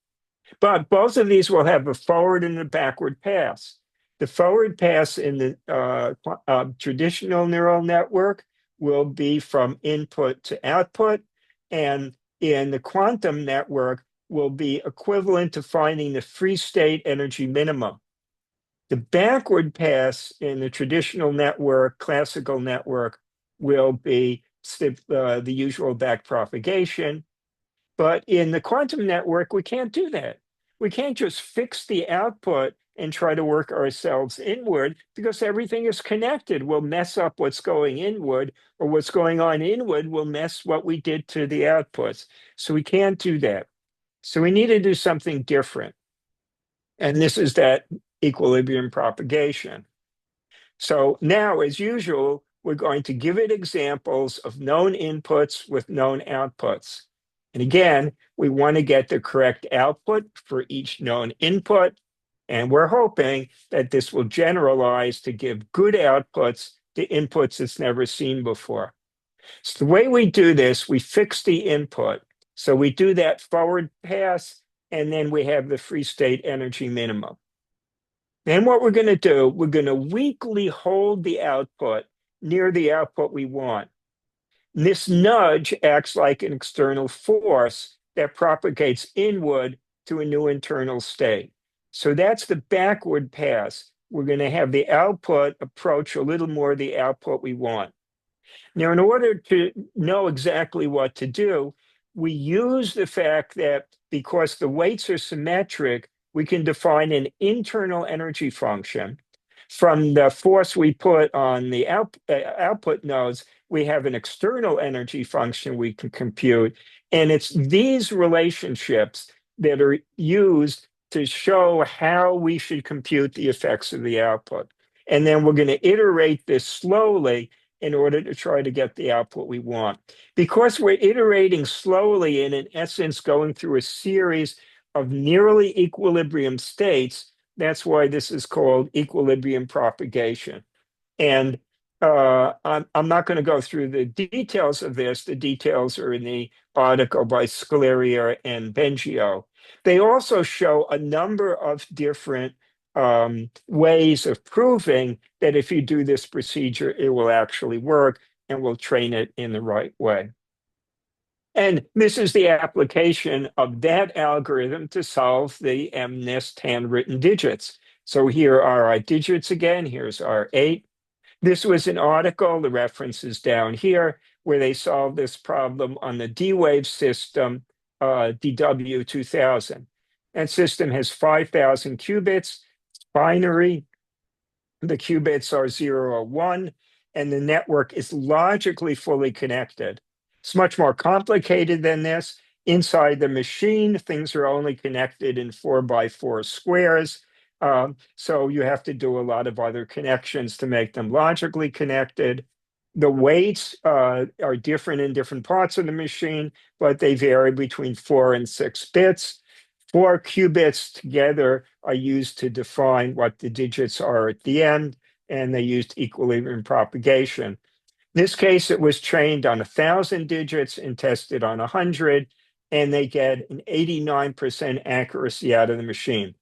But both of these will have a forward and a backward pass. The forward pass in the traditional neural network will be from input to output, and in the quantum network will be equivalent to finding the free state energy minimum. The backward pass in the traditional network, classical network, will be the usual back propagation. But in the quantum network, we can't do that. We can't just fix the output and try to work ourselves inward because everything is connected. We'll mess up what's going inward, or what's going on inward will mess what we did to the outputs. So we can't do that. So we need to do something different. And this is that equilibrium propagation. So now, as usual, we're going to give it examples of known inputs with known outputs. And again, we want to get the correct output for each known input. And we're hoping that this will generalize to give good outputs to inputs it's never seen before. So the way we do this, we fix the input. So we do that forward pass, and then we have the free state energy minimum. Then what we're going to do, we're going to weakly hold the output near the output we want. And this nudge acts like an external force that propagates inward to a new internal state. So that's the backward pass. We're going to have the output approach a little more the output we want. Now, in order to know exactly what to do, we use the fact that because the weights are symmetric, we can define an internal energy function. From the force we put on the output nodes, we have an external energy function we can compute. And it's these relationships that are used to show how we should compute the effects of the output. And then we're going to iterate this slowly in order to try to get the output we want. Because we're iterating slowly and in essence going through a series of nearly equilibrium states, that's why this is called equilibrium propagation. And I'm not going to go through the details of this. The details are in the article by Scaleria and Bengio. They also show a number of different ways of proving that if you do this procedure, it will actually work and will train it in the right way. And this is the application of that algorithm to solve the MNIST handwritten digits. So here are our digits again. Here's our 8. This was an article, the reference is down here, where they solved this problem on the D-Wave system, DW2000. And system has 5,000 qubits, it's binary. The qubits are 0 or 1, and the network is logically fully connected. It's much more complicated than this. Inside the machine, things are only connected in 4x4 squares. So you have to do a lot of other connections to make them logically connected. The weights are different in different parts of the machine, but they vary between 4 and 6 bits. 4 qubits together are used to define what the digits are at the end, and they used equilibrium propagation. In this case, it was trained on 1,000 digits and tested on 100, and they get an 89% accuracy out of the machine.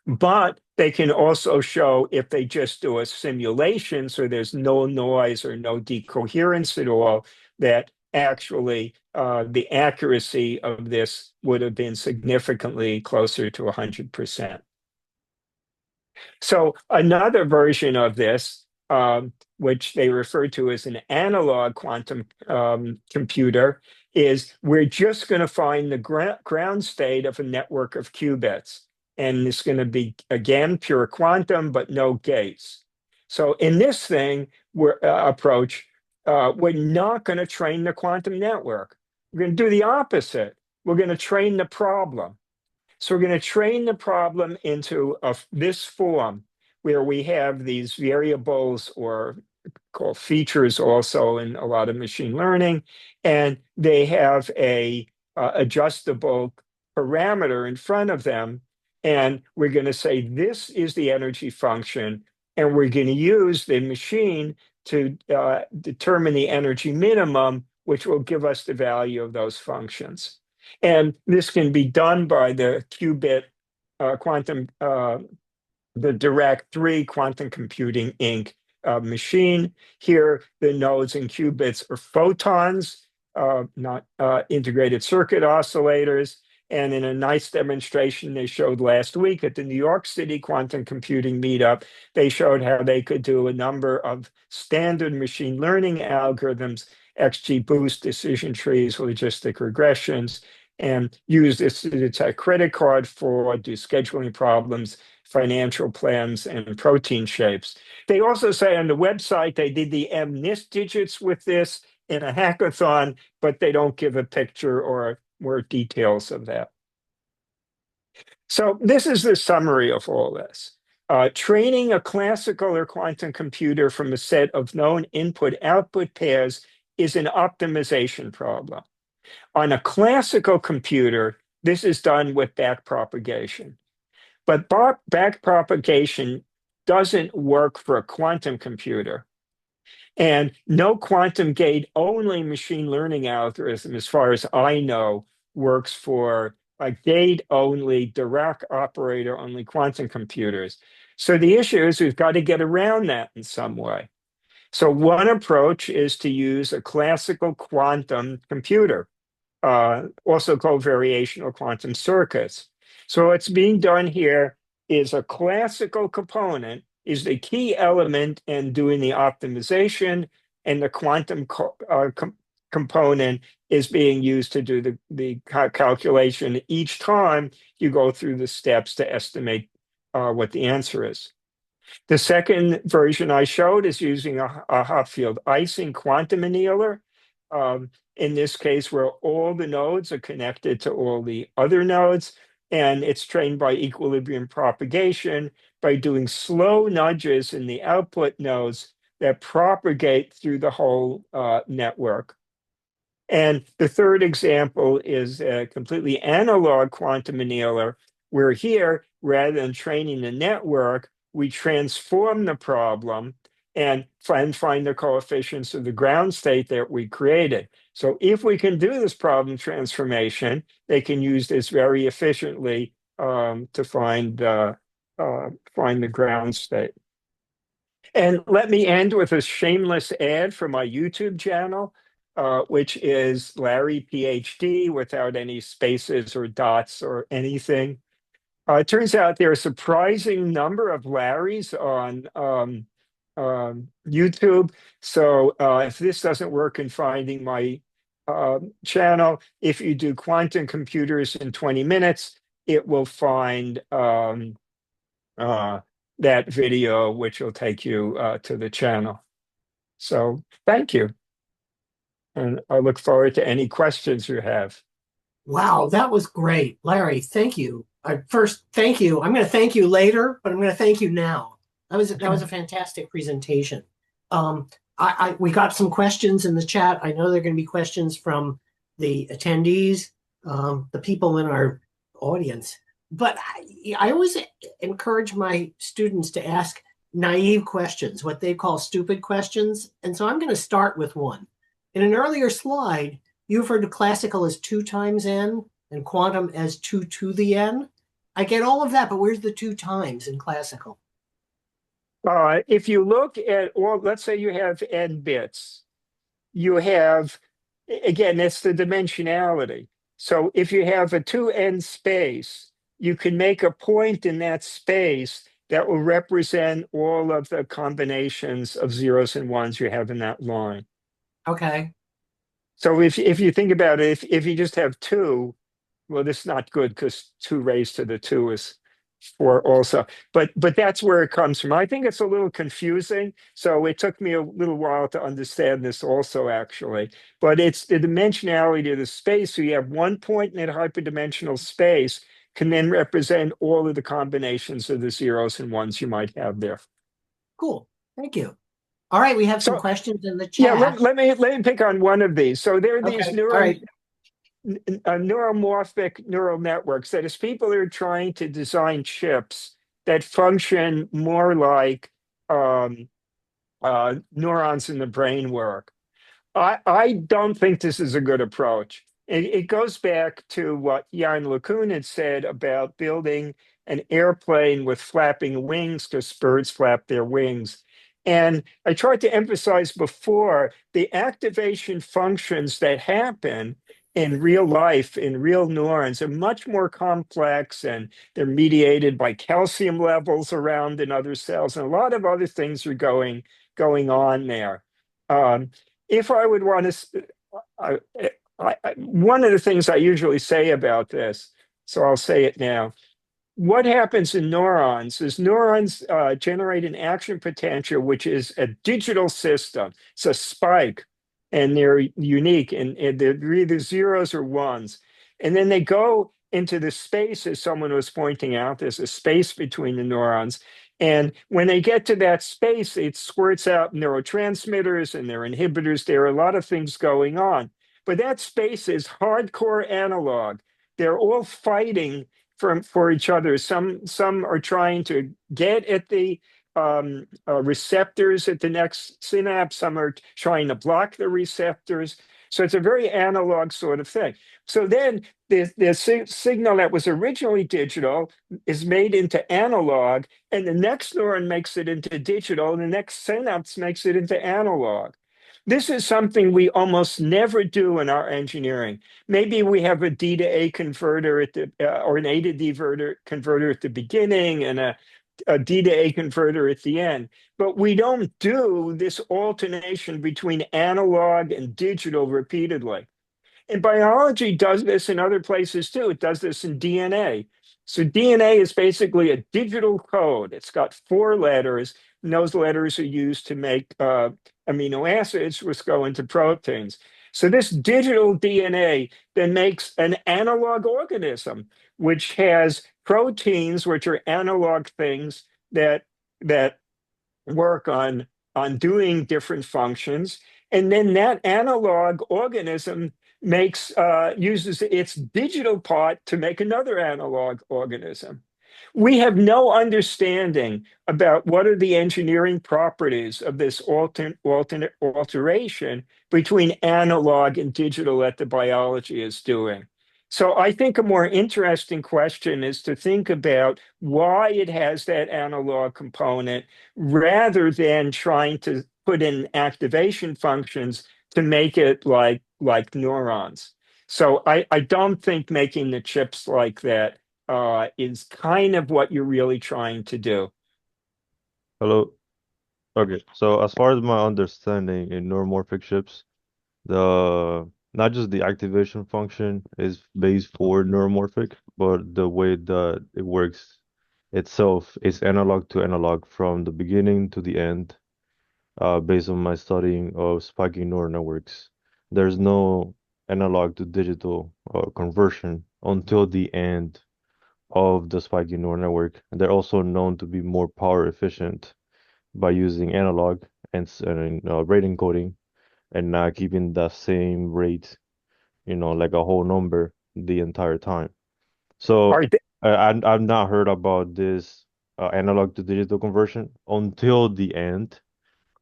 But they can also show if they just do a simulation, so there's no noise or no decoherence at all, that actually the accuracy of this would have been significantly closer to 100%. So another version of this, which they refer to as an analog quantum computer, is we're just going to find the ground state of a network of qubits. And it's going to be, again, pure quantum, but no gates. So in this thing, approach, we're not going to train the quantum network. We're going to do the opposite. We're going to train the problem. So we're going to train the problem into this form where we have these variables, or called features also in a lot of machine learning, and they have a adjustable parameter in front of them. And we're going to say this is the energy function, and we're going to use the machine to determine the energy minimum, which will give us the value of those functions. And this can be done by the qubit quantum, the Dirac 3 Quantum Computing Inc. Machine. Here, the nodes and qubits are photons, not integrated circuit oscillators. And in a nice demonstration they showed last week at the New York City Quantum Computing Meetup, they showed how they could do a number of standard machine learning algorithms, XGBoost, decision trees, logistic regressions, and use this to detect credit card fraud, do scheduling problems, financial plans, and protein shapes. They also say on the website they did the MNIST digits with this in a hackathon, but they don't give a picture or more details of that. So this is the summary of all this. Training a classical or quantum computer from a set of known input-output pairs is an optimization problem. On a classical computer, this is done with backpropagation. But backpropagation doesn't work for a quantum computer. And no quantum gate only machine learning algorithm, as far as I know, works for a gate only, Dirac operator only quantum computers. So the issue is we've got to get around that in some way. So one approach is to use a classical quantum computer, also called variational quantum circuits. So what's being done here is a classical component is the key element in doing the optimization, and the quantum component is being used to do the calculation each time you go through the steps to estimate what the answer is. The second version I showed is using a Hopfield Ising quantum annealer. In this case, where all the nodes are connected to all the other nodes, and it's trained by equilibrium propagation by doing slow nudges in the output nodes that propagate through the whole network. And the third example is a completely analog quantum annealer, where here, rather than training the network, we transform the problem and find the coefficients of the ground state that we created. So if we can do this problem transformation, they can use this very efficiently to find find the ground state. And let me end with a shameless ad for my YouTube channel, which is Larry PhD without any spaces or dots or anything. It turns out there are a surprising number of Larrys on YouTube. So if this doesn't work in finding my channel, if you do quantum computers in 20 minutes, it will find that video, which will take you to the channel. So thank you. And I look forward to any questions you have. Wow, that was great. Larry, thank you. First, thank you. I'm going to thank you later, but I'm going to thank you now. That was a fantastic presentation. We got some questions in the chat. I know there are going to be questions from the attendees, the people in our audience. But I always encourage my students to ask naive questions, what they call stupid questions. And so I'm going to start with one. In an earlier slide, you referred to classical as 2 times n and quantum as 2 to the n. I get all of that, but where's the 2 times in classical? If you look at all, let's say you have n bits, you have, again, it's the dimensionality. So if you have a 2n space, you can make a point in that space that will represent all of the combinations of zeros and ones you have in that line. Okay. So if you think about it, if you just have 2, well, this is not good because 2 raised to the 2 is 4 also. But that's where it comes from. I think it's a little confusing. So it took me a little while to understand this also, actually. But it's the dimensionality of the space. So you have one point in that hyperdimensional space can then represent all of the combinations of the zeros and ones you might have there. Cool. Thank you. All right, we have some questions in the chat. Yeah, let me pick on one of these. So there are these neuromorphic neural networks. That is, people are trying to design chips that function more like neurons in the brain work. I don't think this is a good approach. It goes back to what Jan LeCun had said about building an airplane with flapping wings because birds flap their wings. And I tried to emphasize before, the activation functions that happen in real life, in real neurons, are much more complex, and they're mediated by calcium levels around in other cells, and a lot of other things are going on there. If I would want to, one of the things I usually say about this, so I'll say it now. What happens in neurons is neurons generate an action potential, which is a digital system. It's a spike, and they're unique, and they're either zeros or ones. And then they go into the space, as someone was pointing out, there's a space between the neurons. And when they get to that space, it squirts out neurotransmitters and their inhibitors. There are a lot of things going on. But that space is hardcore analog. They're all fighting for each other. Some are trying to get at the receptors at the next synapse. Some are trying to block the receptors. So it's a very analog sort of thing. So then the signal that was originally digital is made into analog, and the next neuron makes it into digital, and the next synapse makes it into analog. This is something we almost never do in our engineering. Maybe we have a D to A converter at the or an A to D converter at the beginning and a D to A converter at the end. But we don't do this alternation between analog and digital repeatedly. And biology does this in other places too. It does this in DNA. So DNA is basically a digital code. It's got 4 letters, and those letters are used to make amino acids, which go into proteins. So this digital DNA then makes an analog organism, which has proteins, which are analog things that work on doing different functions. And then that analog organism uses its digital part to make another analog organism. We have no understanding about what are the engineering properties of this alteration between analog and digital that the biology is doing. So I think a more interesting question is to think about why it has that analog component rather than trying to put in activation functions to make it like neurons. So I don't think making the chips like that is kind of what you're really trying to do. Hello. Okay, so as far as my understanding in neuromorphic chips, the not just the activation function is based for neuromorphic, but the way that it works itself is analog to analog from the beginning to the end, based on my studying of spiking neural networks. There's no analog to digital conversion until the end of the spiking neural network. And they're also known to be more power efficient by using analog and rate encoding and not keeping the same rate, like a whole number the entire time. All So right, I've not heard about this analog to digital conversion until the end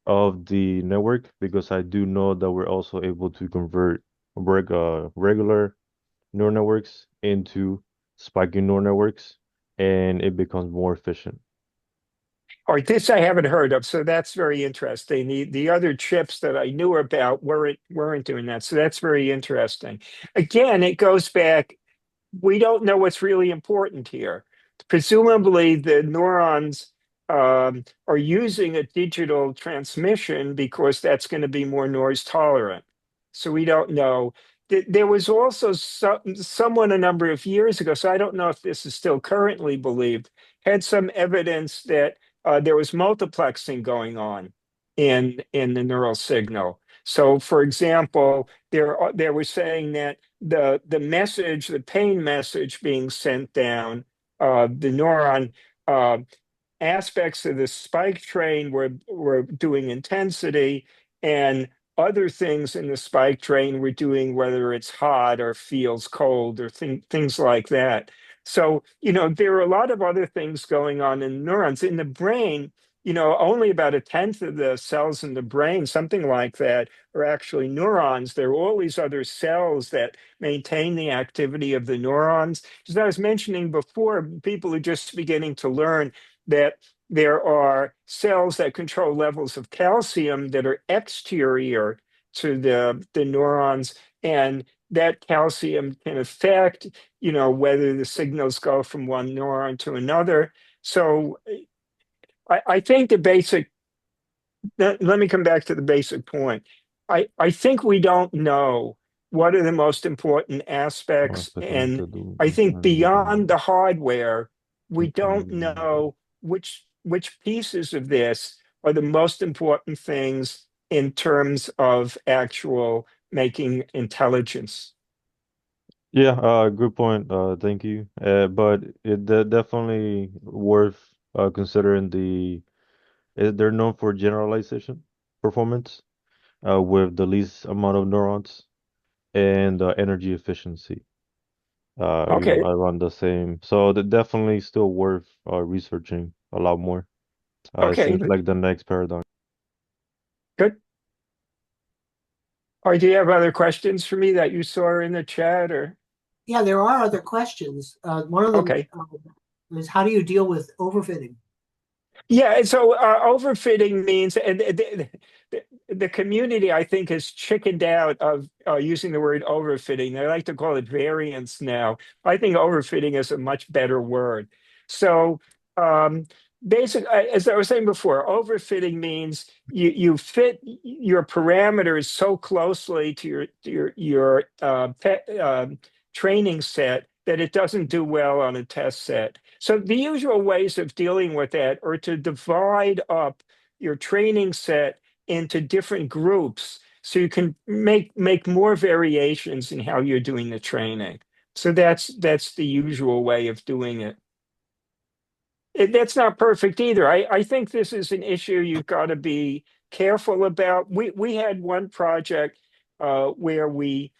of the network because I do know that we're also able to convert regular neural networks into spiking neural networks, and it becomes more efficient. all right, this I haven't heard of, so that's very interesting. The other chips that I knew about weren't doing that, so that's very interesting. Again, it goes back. We don't know what's really important here. Presumably, the neurons are using a digital transmission because that's going to be more noise tolerant. So we don't know. There was also someone a number of years ago, so I don't know if this is still currently believed, had some evidence that there was multiplexing going on in the neural signal. So, for example, they were saying that the message, the pain message being sent down, the neuron aspects of the spike train were doing intensity, and other things in the spike train were doing whether it's hot or feels cold or things like that. So, there are a lot of other things going on in neurons. In the brain, only about a tenth of the cells in the brain, something like that, are actually neurons. There are all these other cells that maintain the activity of the neurons. As I was mentioning before, people are just beginning to learn that there are cells that control levels of calcium that are exterior to the neurons, and that calcium can affect, whether the signals go from one neuron to another. So I think let me come back to the basic point. I think we don't know what are the most important aspects, and I think beyond the hardware, we don't know which pieces of this are the most important things in terms of actual making intelligence. Yeah, good point. Thank you. But definitely worth considering they're known for generalization performance with the least amount of neurons and energy efficiency. Okay, Around the same. So they're definitely still worth researching a lot more. It okay, seems like the next paradigm. good. Or do you have other questions for me that you saw in the chat or? Yeah, there are other questions. One of them Okay. is how do you deal with overfitting? Yeah, and so overfitting means, and the community, I think, has chickened out of using the word overfitting. They like to call it variance now. I think overfitting is a much better word. So, as I was saying before, overfitting means you fit your parameters so closely to your training set that it doesn't do well on a test set. So the usual ways of dealing with that are to divide up your training set into different groups so you can make more variations in how you're doing the training. So that's the usual way of doing it. That's not perfect either. I think this is an issue you've got to be careful about. We had one project where we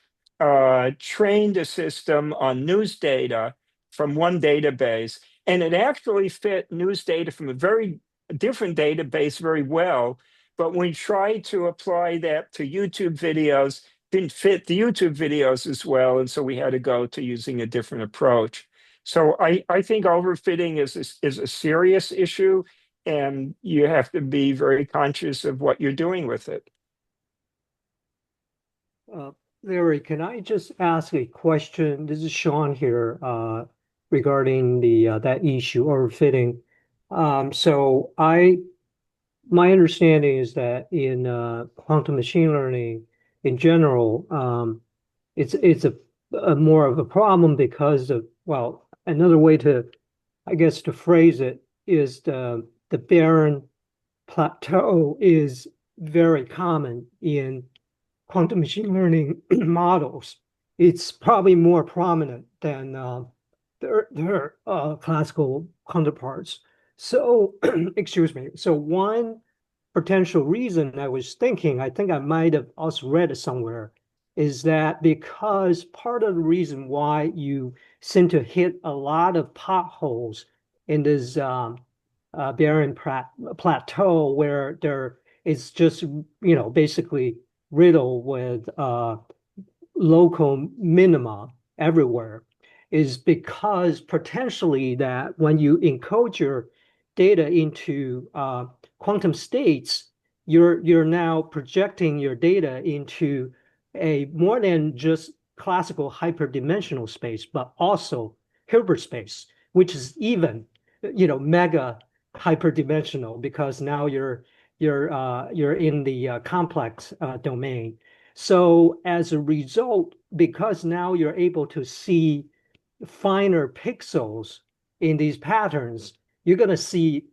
trained a system on news data from one database, and it actually fit news data from a very different database very well. But when we tried to apply that to YouTube videos, didn't fit the YouTube videos as well, and so we had to go to using a different approach. So I think overfitting is a serious issue, and you have to be very conscious of what you're doing with it. Uh, Larry, can I just ask a question? This is Sean here, regarding the that issue overfitting. So my understanding is that in quantum machine learning in general, it's a more of a problem because of, well, another way to, I guess, to phrase it is the barren plateau is very common in quantum machine learning models. It's probably more prominent than their classical counterparts. So, excuse me. So one potential reason I was thinking, I think I might have also read it somewhere, is that because part of the reason why you seem to hit a lot of potholes in this barren plateau where there is just, basically riddled with local minima everywhere, is because potentially that when you encode your data into quantum states, you're now projecting your data into a more than just classical hyperdimensional space, but also Hilbert space, which is even, mega hyperdimensional because now you're in the complex domain. So as a result, because now you're able to see finer pixels in these patterns, you're going to see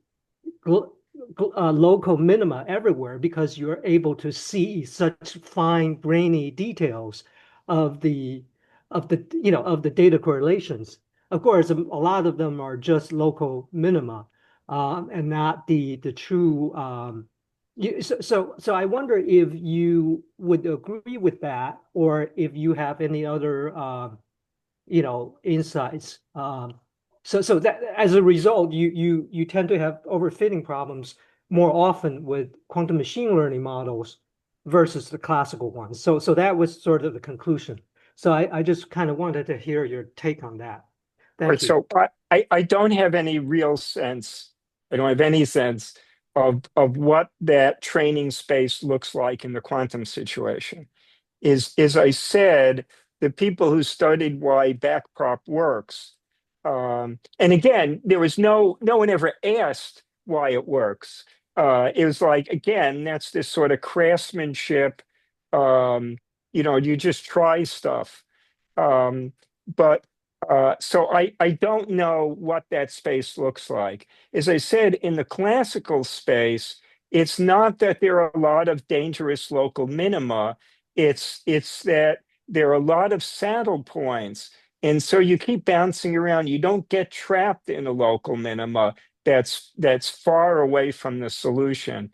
local minima everywhere because you're able to see such fine grainy details of the data correlations. Of course, a lot of them are just local minima, and not the true. So I wonder if you would agree with that, or if you have any other insights. So that as a result, you tend to have overfitting problems more often with quantum machine learning models versus the classical ones. So that was sort of the conclusion. So I just kind of wanted to hear your take on that. Thank you. So I don't have any real sense. I don't have any sense of what that training space looks like in the quantum situation. As I said, the people who studied why backprop works, and again, there was no one ever asked why it works. It was like, again, that's this sort of craftsmanship. You just try stuff. But so I don't know what that space looks like. As I said, in the classical space, it's not that there are a lot of dangerous local minima. It's that there are a lot of saddle points. And so you keep bouncing around. You don't get trapped in a local minima that's far away from the solution.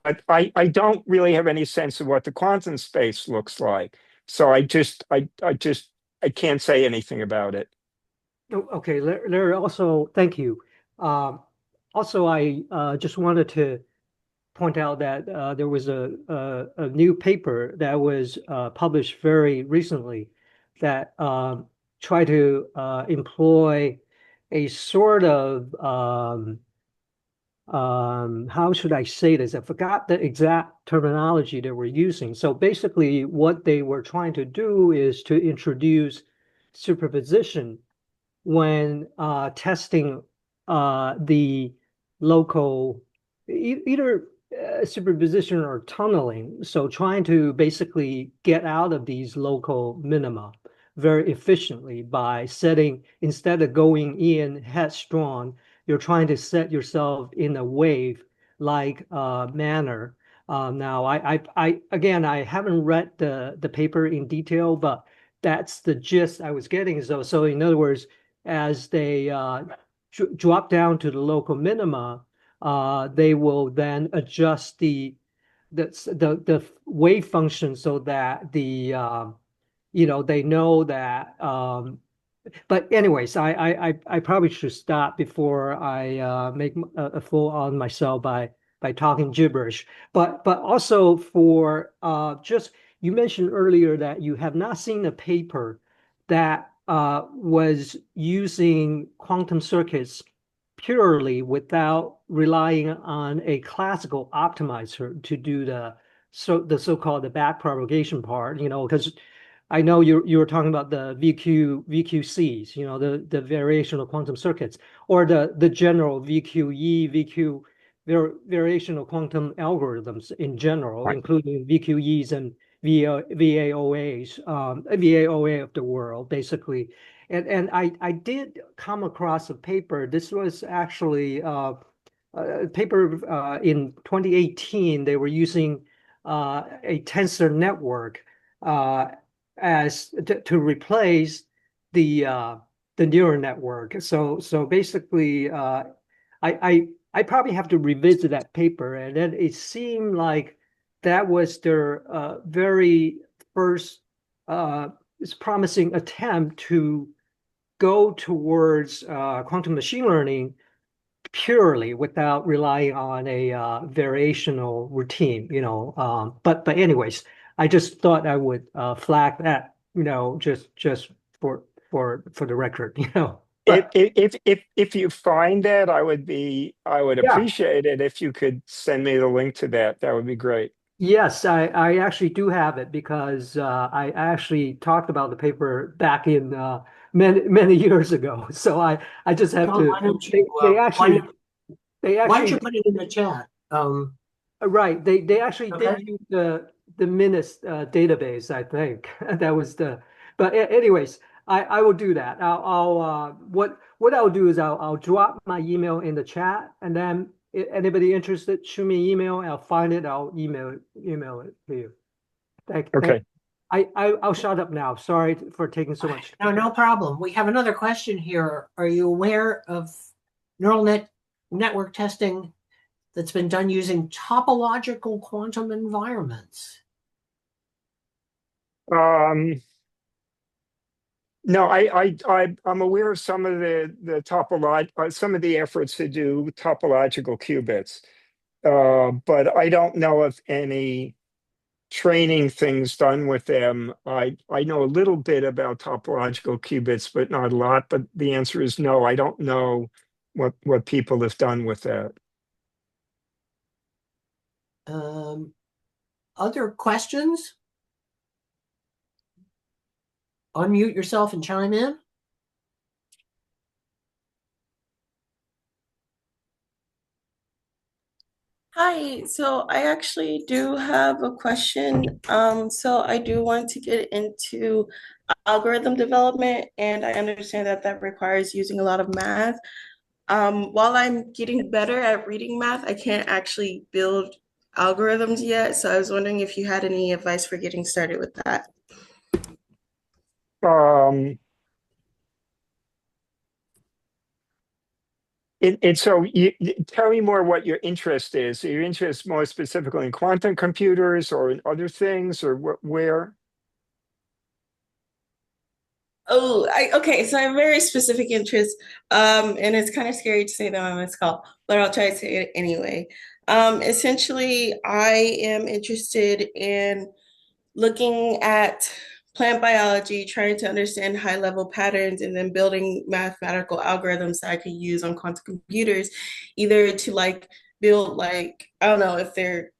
But I don't really have any sense of what the quantum space looks like. So I can't say anything about it. Okay, Larry, also, thank you. Also, I just wanted to point out that there was a new paper that was published very recently that tried to employ a sort of how should I say this? I forgot the exact terminology they were using. So basically, what they were trying to do is to introduce superposition when testing the local, either superposition or tunneling. So trying to basically get out of these local minima very efficiently by setting, instead of going in headstrong, you're trying to set yourself in a wave like manner. Now, again, I haven't read the paper in detail, but that's the gist I was getting. So in other words, as they drop down to the local minima, they will then adjust the wave function so that they know that. But anyways, I probably should stop before I make a fool on myself by talking gibberish. But also for just you mentioned earlier that you have not seen a paper that was using quantum circuits purely without relying on a classical optimizer to do the so-called the back propagation part, because I know you were talking about the VQCs, the variational quantum circuits, or the general VQE, variational quantum algorithms in general, Right. including VQEs and VAOAs, VAOA of the world, basically. And I did come across a paper. This was actually a paper in 2018. They were using a tensor network to replace the neural network. So basically, I probably have to revisit that paper, and then it seemed like that was their very first promising attempt to go towards quantum machine learning purely without relying on a variational routine, but anyways, I just thought I would flag that, just for the record, But If you find that, I would yeah, appreciate it if you could send me the link to that. That would be great. yes, I actually do have it because I actually talked about the paper back in many years ago. So I just have John, to. why don't They, you they actually they why don't actually you put it in the chat? right. They actually Okay. did use the Minus database, I think. That was but anyways, I will do that. What I'll do is I'll drop my email in the chat, and then anybody interested, shoot me an email. I'll find it. I'll email it to you. Thank. Okay. I'll shut up now. Sorry for taking so much. No problem. We have another question here. Are you aware of neural network testing that's been done using topological quantum environments? No, I'm aware of some of some of the efforts to do topological qubits, but I don't know of any training things done with them. I know a little bit about topological qubits, but not a lot. But the answer is no. I don't know what people have done with that. Other questions? Unmute yourself and chime in. Hi, so I actually do have a question. So I do want to get into algorithm development, and I understand that that requires using a lot of math. While I'm getting better at reading math, I can't actually build algorithms yet. So I was wondering if you had any advice for getting started with that. And so tell me more what your interest is. Your interest more specifically in quantum computers or in other things, or where? Oh, okay. So I have very specific interests, and it's kind of scary to say that on this call, but I'll try to say it anyway. Essentially, I am interested in looking at plant biology, trying to understand high level patterns, and then building mathematical algorithms that I could use on quantum computers, either to like build like, I don't know if they're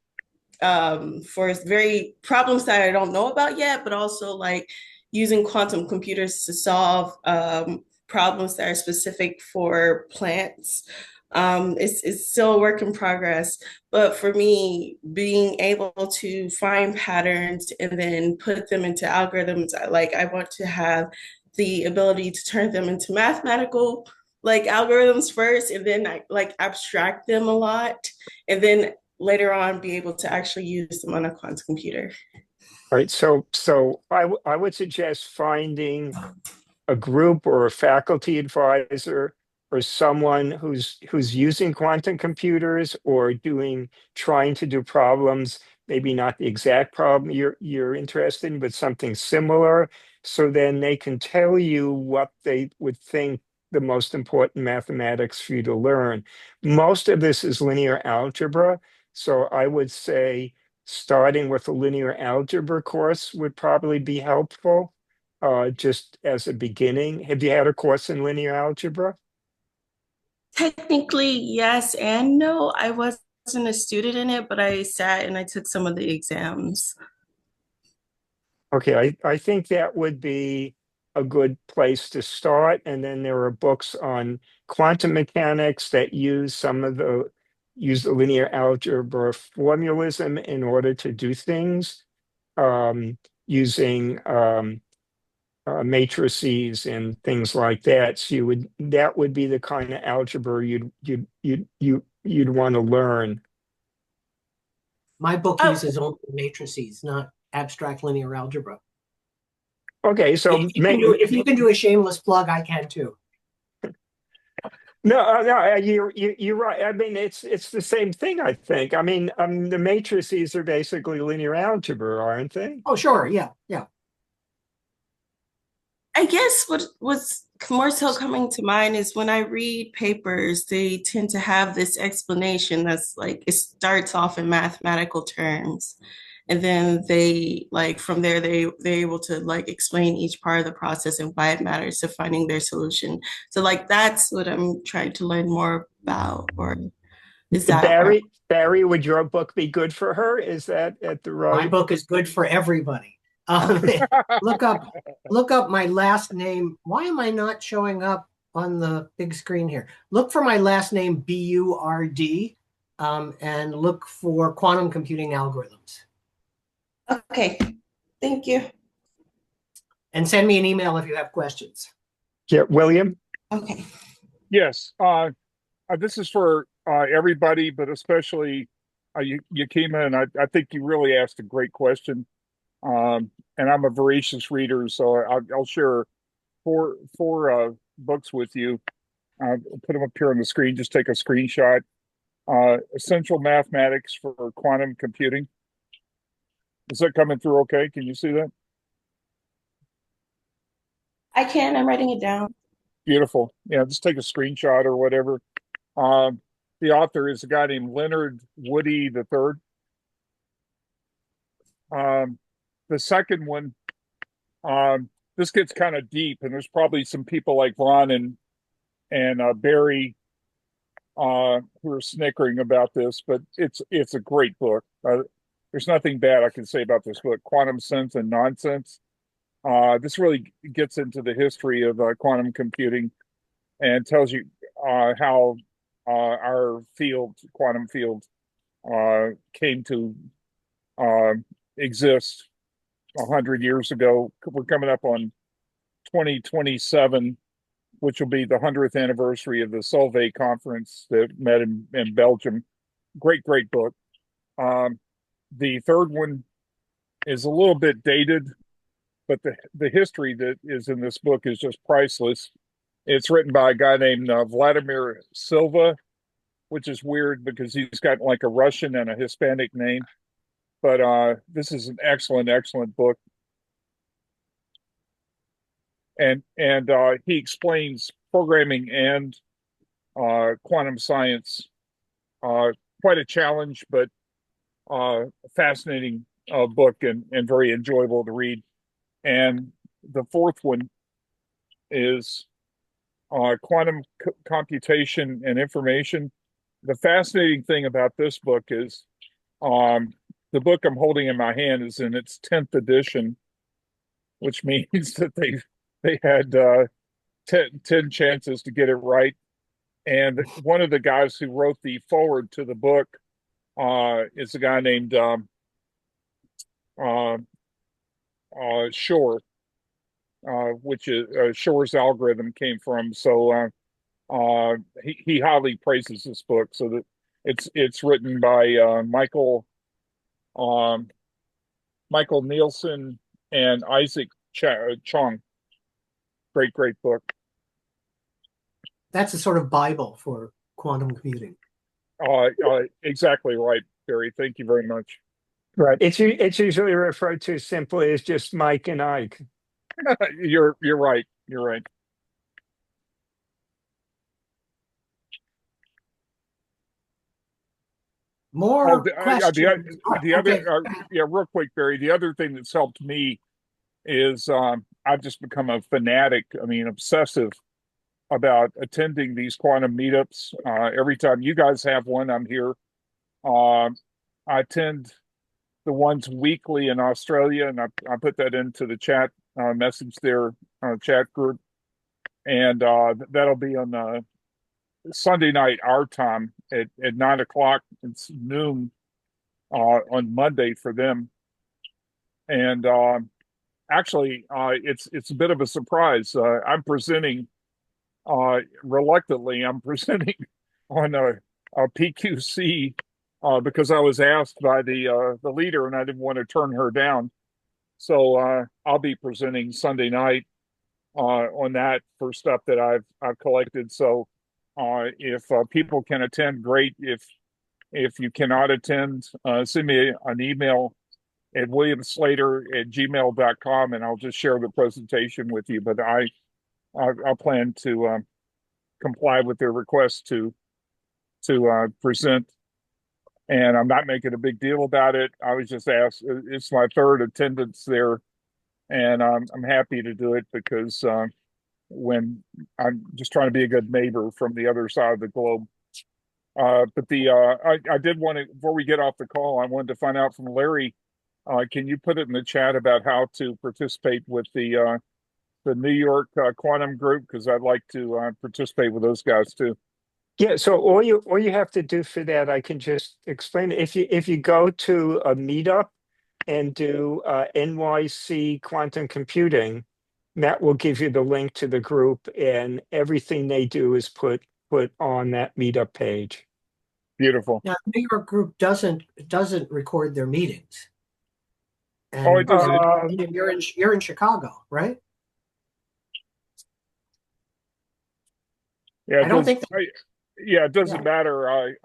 for very problems that I don't know about yet, but also like using quantum computers to solve problems that are specific for plants. It's still a work in progress, but for me, being able to find patterns and then put them into algorithms, I want to have the ability to turn them into mathematical like algorithms first, and then I like abstract them a lot, and then later on be able to actually use them on a quantum computer. All right, so I would suggest finding a group or a faculty advisor or someone who's using quantum computers or trying to do problems, maybe not the exact problem you're interested in, but something similar. So then they can tell you what they would think the most important mathematics for you to learn. Most of this is linear algebra. So I would say starting with a linear algebra course would probably be helpful, just as a beginning. Have you had a course in linear algebra? Technically, yes and no. I wasn't a student in it, but I sat and I took some of the exams. Okay, I think that would be a good place to start. And then there are books on quantum mechanics that use the linear algebra formalism in order to do things, using matrices and things like that. So that would be the kind of algebra you'd want to learn. My book Oh, uses only matrices, not abstract linear algebra. Okay, so If you can do a shameless plug, I can too. no, you're right. I mean, it's the same thing, I think. I mean, the matrices are basically linear algebra, aren't they? Oh, sure. Yeah. Yeah. I guess what's more so coming to mind is when I read papers, they tend to have this explanation that's like it starts off in mathematical terms, and then they like from there they're able to like explain each part of the process and why it matters to finding their solution. So like that's what I'm trying to learn more about, or is that where? Barry, would your book be good for her? Is that at the My right? book is good for everybody. Look up my last name. Why am I not showing up on the big screen here? Look for my last name, Burt, and look for quantum computing algorithms. Okay, thank you. And send me an email if you have questions. Yeah, William? Okay. Yes, this is for everybody, but especially Yakima, and I think you really asked a great question. And I'm a voracious reader, so I'll share four books with you. I'll put them up here on the screen. Just take a screenshot. Essential Mathematics for Quantum Computing. Is that coming through okay? Can you see that? I can. I'm writing it down. Beautiful. Yeah, just take a screenshot or whatever. The author is a guy named Leonard Woody III. The second one, this gets kind of deep, and there's probably some people like Ron and Barry who are snickering about this, but it's a great book. There's nothing bad I can say about this book. Quantum Sense and Nonsense. This really gets into the history of quantum computing and tells you how our field, quantum field, came to exist 100 years ago. We're coming up on 2027, which will be the 100th anniversary of the Solvay conference that met in Belgium. Great book. The third one is a little bit dated, but the history that is in this book is just priceless. It's written by a guy named Vladimir Silva, which is weird because he's got like a Russian and a Hispanic name. But this is an excellent book. And he explains programming and quantum science. Quite a challenge, but a fascinating book and very enjoyable to read. And the fourth one is quantum computation and information. The fascinating thing about this book is the book I'm holding in my hand is in its 10th edition, which means that they had 10 chances to get it right. And one of the guys who wrote the foreword to the book is a guy named Shor, which is Shor's algorithm came from. So he highly praises this book. So that it's written by Michael Nielsen and Isaac Chong. Great book. That's a sort of Bible for quantum computing. Exactly right, Barry. Thank you very much. Right. It's usually referred to simply as just Mike and Ike. You're right. You're right. Oh, More questions? Oh, the okay. other, yeah, real quick, Barry. The other thing that's helped me is I've just become a fanatic. I mean, obsessive about attending these quantum meetups. Every time you guys have one, I'm here. I attend the ones weekly in Australia, and I put that into the chat message there, chat group, and that'll be on Sunday night our time at 9 o'clock. It's noon on Monday for them, and actually, it's a bit of a surprise. I'm presenting reluctantly. I'm presenting on a PQC because I was asked by the leader, and I didn't want to turn her down. So I'll be presenting Sunday night on that for stuff that I've collected. So if people can attend, great. If you cannot attend, send me an email at williamslater@gmail.com, and I'll just share the presentation with you. But I'll plan to comply with their request to present, and I'm not making a big deal about it. I was just asked. It's my third attendance there, and I'm happy to do it because when I'm just trying to be a good neighbor from the other side of the globe. But I did want to, before we get off the call, I wanted to find out from Larry. Can you put it in the chat about how to participate with the New York quantum group? Because I'd like to participate with those guys too. Yeah, so all you have to do for that, I can just explain it. If you go to a meetup and do NYC quantum computing, that will give you the link to the group, and everything they do is put on that meetup page. Beautiful. Now, the New York group doesn't record their meetings. And, Oh, it doesn't. and you're in Chicago, right? Yeah, I don't think. Yeah, it doesn't Yeah. matter.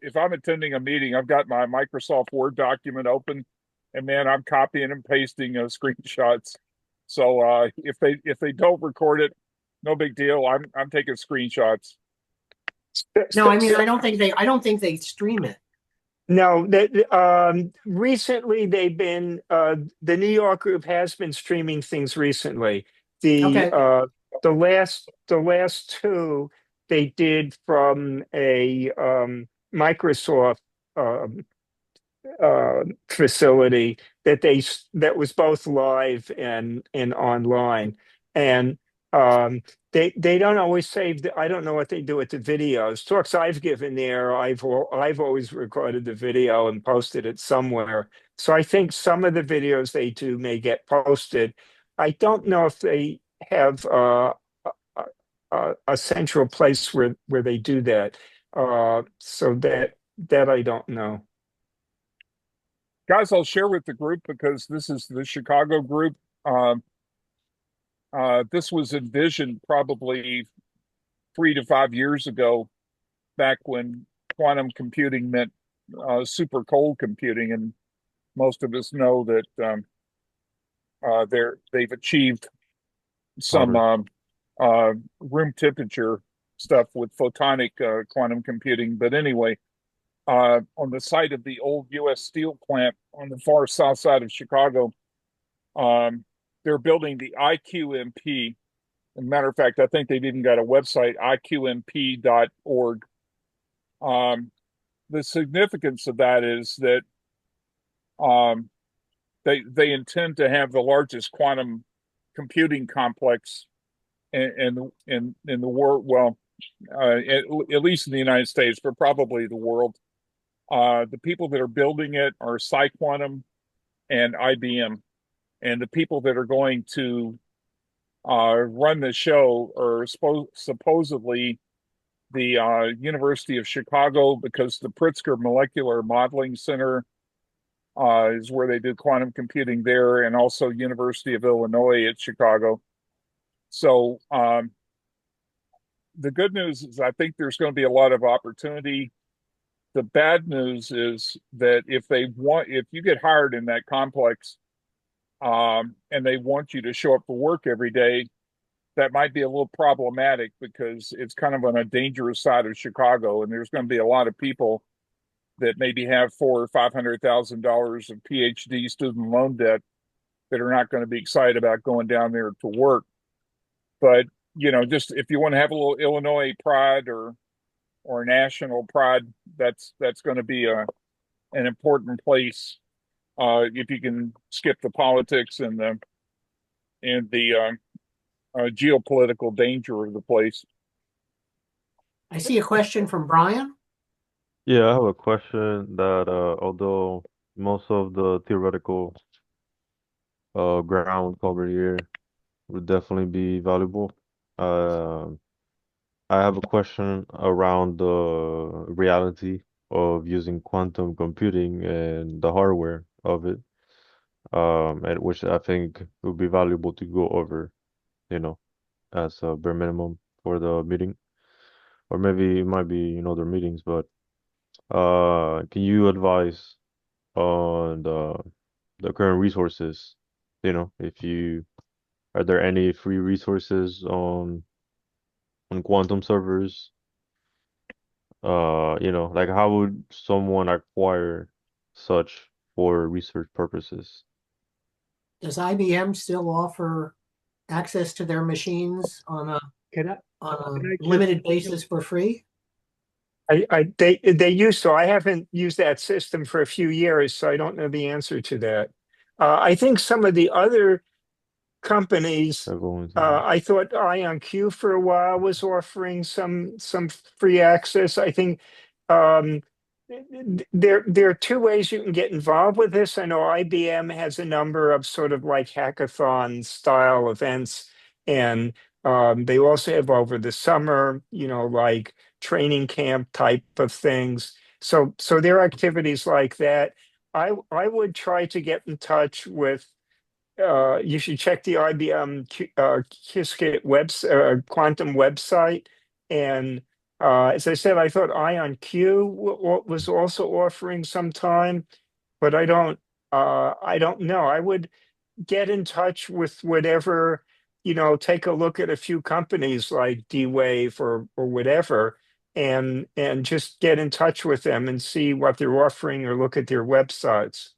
If I'm attending a meeting, I've got my Microsoft Word document open, and man, I'm copying and pasting screenshots. So if they don't record it, no big deal. I'm taking screenshots. No, I mean I don't think they stream it. No, that recently they've been the New York group has been streaming things recently. Okay. The last two they did from a Microsoft facility that was both live and online, and they don't always save I don't know what they do with the videos. Talks I've given there, I've always recorded the video and posted it somewhere. So I think some of the videos they do may get posted. I don't know if they have a central place where they do that. So that I don't know. Guys, I'll share with the group because this is the Chicago group. This was envisioned probably 3 to 5 years ago, back when quantum computing meant super cold computing, and most of us know that they've achieved some room temperature stuff with photonic quantum computing. But anyway, on the site of the old U.S. Steel plant on the far south side of Chicago, they're building the IQMP. As a matter of fact, I think they've even got a website, iqmp.org. The significance of that is that they intend to have the largest quantum computing complex in the world. Well, at least in the United States, but probably the world. The people that are building it are PsiQuantum and IBM, and the people that are going to run the show are supposedly the University of Chicago, because the Pritzker Molecular Modeling Center is where they do quantum computing there, and also University of Illinois at Chicago. So the good news is I think there's going to be a lot of opportunity. The bad news is that if you get hired in that complex, and they want you to show up for work every day, that might be a little problematic because it's kind of on a dangerous side of Chicago, and there's going to be a lot of people that maybe have $400,000 or $500,000 of PhD student loan debt that are not going to be excited about going down there to work. But just if you want to have a little Illinois pride or national pride, that's going to be an important place. If you can skip the politics and the geopolitical danger of the place. I see a question from Brian. Yeah, I have a question that although most of the theoretical ground covered here would definitely be valuable, uh, I have a question around the reality of using quantum computing and the hardware of it, and which I think would be valuable to go over, you know, as a bare minimum for the meeting, or maybe it might be in other meetings, but can you advise on the current resources? If you are there any free resources on quantum servers? Like how would someone acquire such for research purposes? Does IBM still offer access to their machines on a Can I just limited basis for free? They used to. I haven't used that system for a few years, so I don't know the answer to that. I think some of the other companies, Everyone's I thought IonQ for a while was offering some free access. I think um, there are two ways you can get involved with this. I know IBM has a number of sort of like hackathon style events, and they also have over the summer, like training camp type of things. So there are activities like that. I would try to get in touch with you should check the IBM Qiskit quantum website. And as I said, I thought IonQ was also offering some time, but I don't know. I would get in touch with whatever, take a look at a few companies like D-Wave or whatever, and just get in touch with them and see what they're offering or look at their websites.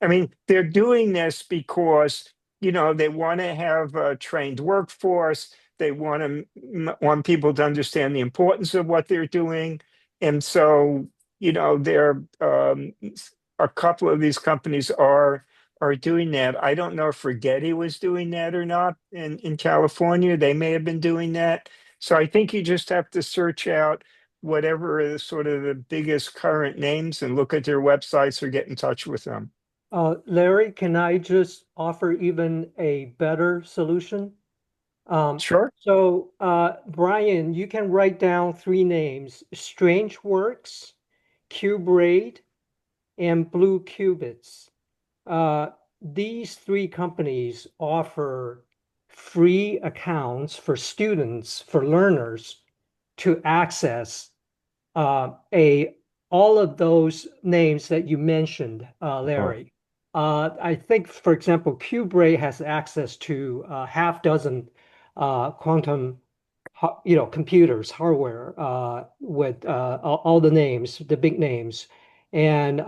I mean, they're doing this because, they want to have a trained workforce. They want people to understand the importance of what they're doing. And so, there a couple of these companies are doing that. I don't know if Rigetti was doing that or not in California. They may have been doing that. So I think you just have to search out whatever is sort of the biggest current names and look at their websites or get in touch with them. Larry, can I just offer even a better solution? Sure. So, Brian, you can write down three names: StrangeWorks, QBraid, and Blue Qubits. These three companies offer free accounts for students, for learners to access a all of those names that you mentioned, Oh, Larry. I think, for example, QBraid has access to half dozen quantum, computers, hardware with all the names, the big names, and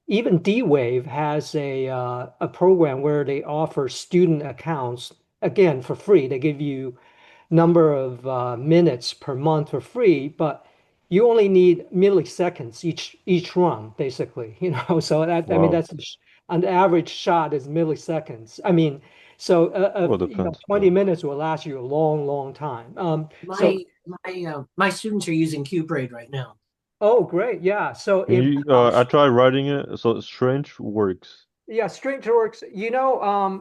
even D-Wave has a program where they offer student accounts again for free. They give you number of minutes per month for free, but you only need milliseconds each run, basically. So that I mean wow. that's an average shot is milliseconds. I mean, so Well, depends. 20 minutes will last you a long, long time. So My students are using QBraid right now. oh, great, yeah. So Can if you, I tried writing it, so strange works. yeah, StrangeWorks,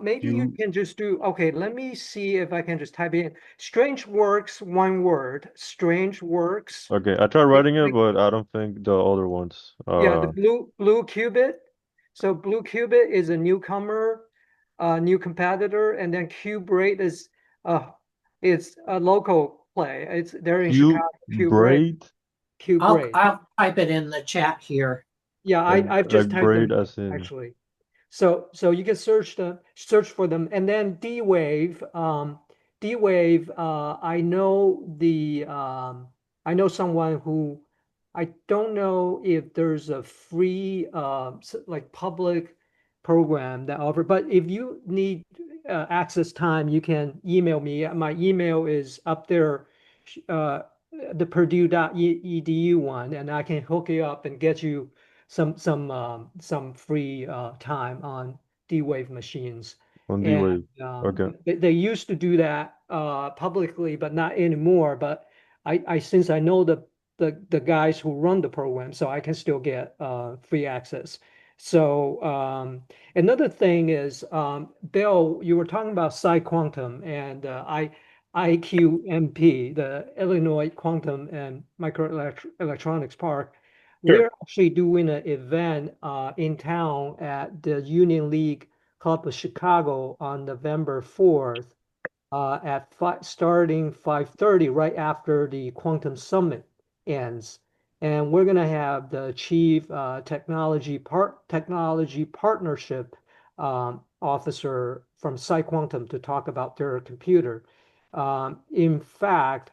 maybe you You, can just do, okay, let me see if I can just type in StrangeWorks, one word, StrangeWorks. okay, I tried writing it, but I don't think the other ones. Yeah, the blue qubit. So blue qubit is a newcomer, new competitor, and then QBraid is it's a local play. They're in Q Chicago. QBraid, braid, QBraid. I'll type it in the chat here. Yeah, I've like just typed braid them as in. actually. So you can search for them, and then D-Wave. D-Wave. I know someone who I don't know if there's a free like public program that offer, but if you need access time, you can email me. My email is up there, uh, the Purdue.edu one, and I can hook you up and get you some free time on D-Wave machines. On And D-Wave. Okay. they used to do that publicly, but not anymore. But I since I know the guys who run the program, so I can still get free access. So another thing is, Bill, you were talking about PsiQuantum and IQMP, the Illinois Quantum and Microelectronics Park. Sure. We're actually doing an event in town at the Union League Club of Chicago on November 4th starting 5:30 right after the Quantum Summit ends. And we're going to have the chief technology partnership officer from PsiQuantum to talk about their computer. In fact,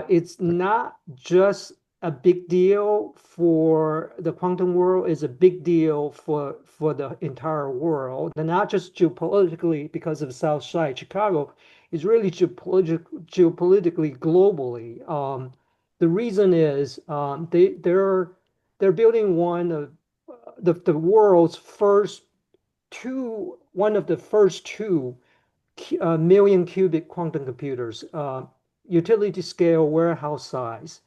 it's not just a big deal for the quantum world, it's a big deal for the entire world, and not just geopolitically because of South Side Chicago. It's really geopolitically globally. The reason is they're building one of the world's one of the first two million qubit quantum computers, utility scale, warehouse size.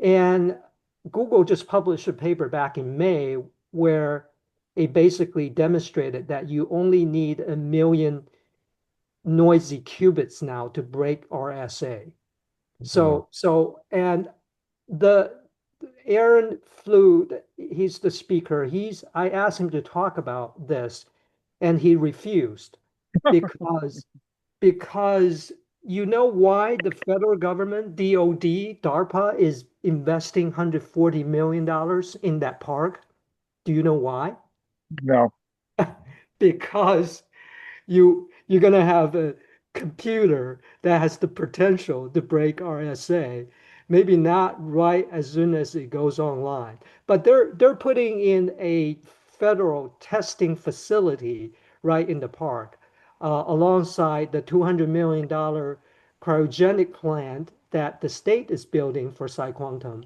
And Google just published a paper back in May where it basically demonstrated that you only need 1 million noisy qubits now to break RSA. And the Aaron Flew, he's the speaker. I asked him to talk about this, and he refused because you know why the federal government, DARPA, is investing $140 million in that park? Do you know why? No. Because you're going to have a computer that has the potential to break RSA. Maybe not right as soon as it goes online, but they're putting in a federal testing facility right in the park, alongside the $200 million cryogenic plant that the state is building for PsiQuantum,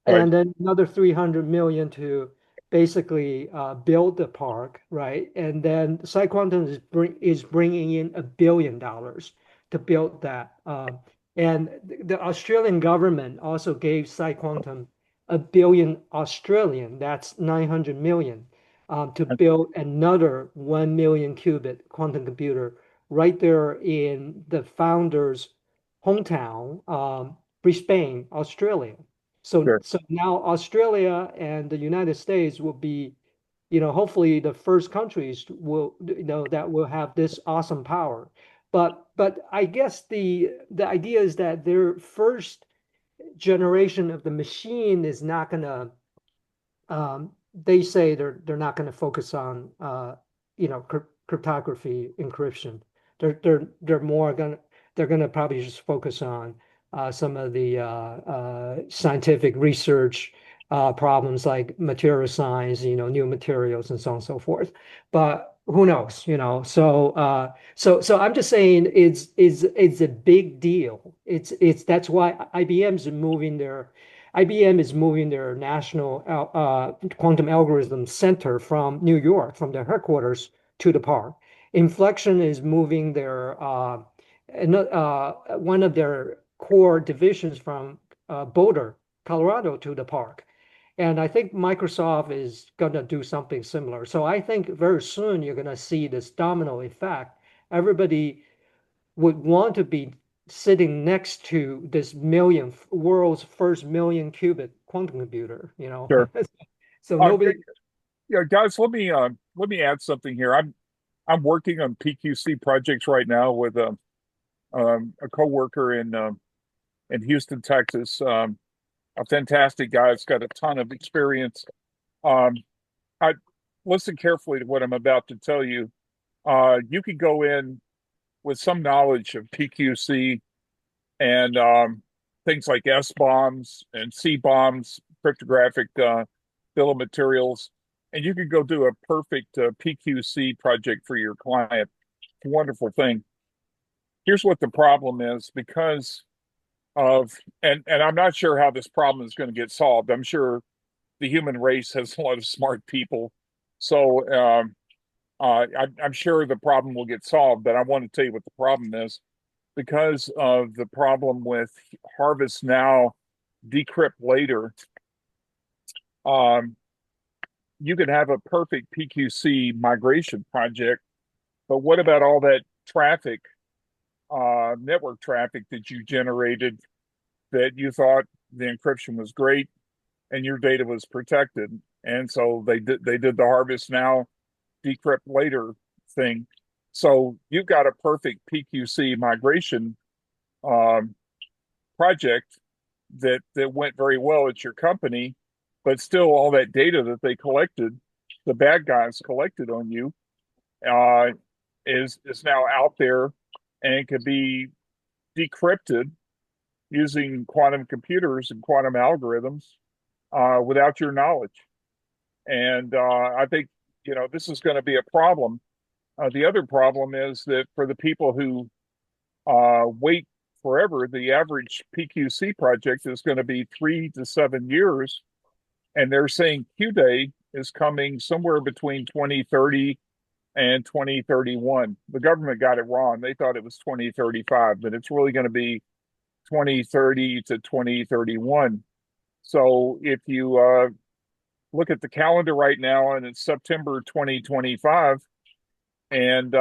Right. and then another 300 million to basically build the park, right? And then PsiQuantum is bringing in $1 billion to build that. And the Australian government also gave PsiQuantum 1 billion Australian, that's 900 million, to build another 1 million qubit quantum computer right there in the founder's hometown, Brisbane, Australia. Sure. So now Australia and the United States will be, hopefully the first countries that will have this awesome power. But I guess the idea is that their first generation of the machine is not gonna, they say they're not gonna focus on cryptography encryption. They're more gonna they're gonna probably just focus on some of the scientific research problems like material science, new materials and so on and so forth. But who knows, So I'm just saying it's a big deal. That's why IBM is moving their national quantum algorithm center from New York, from their headquarters to the park. Inflection is moving their one of their core divisions from Boulder, Colorado, to the park. And I think Microsoft is going to do something similar. So I think very soon you're going to see this domino effect. Everybody would want to be sitting next to this world's first million qubit quantum computer, Sure. So nobody. Yeah, guys, let me add something here. I'm working on PQC projects right now with a coworker in Houston, Texas. A fantastic guy. It's got a ton of experience. I listen carefully to what I'm about to tell you. You could go in with some knowledge of PQC and things like S bombs and C bombs, cryptographic bill of materials, and you could go do a perfect PQC project for your client. It's a wonderful thing. Here's what the problem is because of, and I'm not sure how this problem is going to get solved. I'm sure the human race has a lot of smart people, so I'm sure the problem will get solved. But I want to tell you what the problem is because of the problem with harvest now, decrypt later. You could have a perfect PQC migration project, but what about all that traffic, network traffic that you generated that you thought the encryption was great and your data was protected? And so they did the harvest now, decrypt later thing. So you've got a perfect PQC migration project that went very well at your company, but still all that data that they collected, the bad guys collected on you, is now out there and can be decrypted using quantum computers and quantum algorithms without your knowledge. And I think this is going to be a problem. The other problem is that for the people who wait forever, the average PQC project is going to be 3 to 7 years, and they're saying Q-Day is coming somewhere between 2030 and 2031. The government got it wrong. They thought it was 2035, but it's really going to be 2030 to 2031. So if you look at the calendar right now, and it's September 2025, and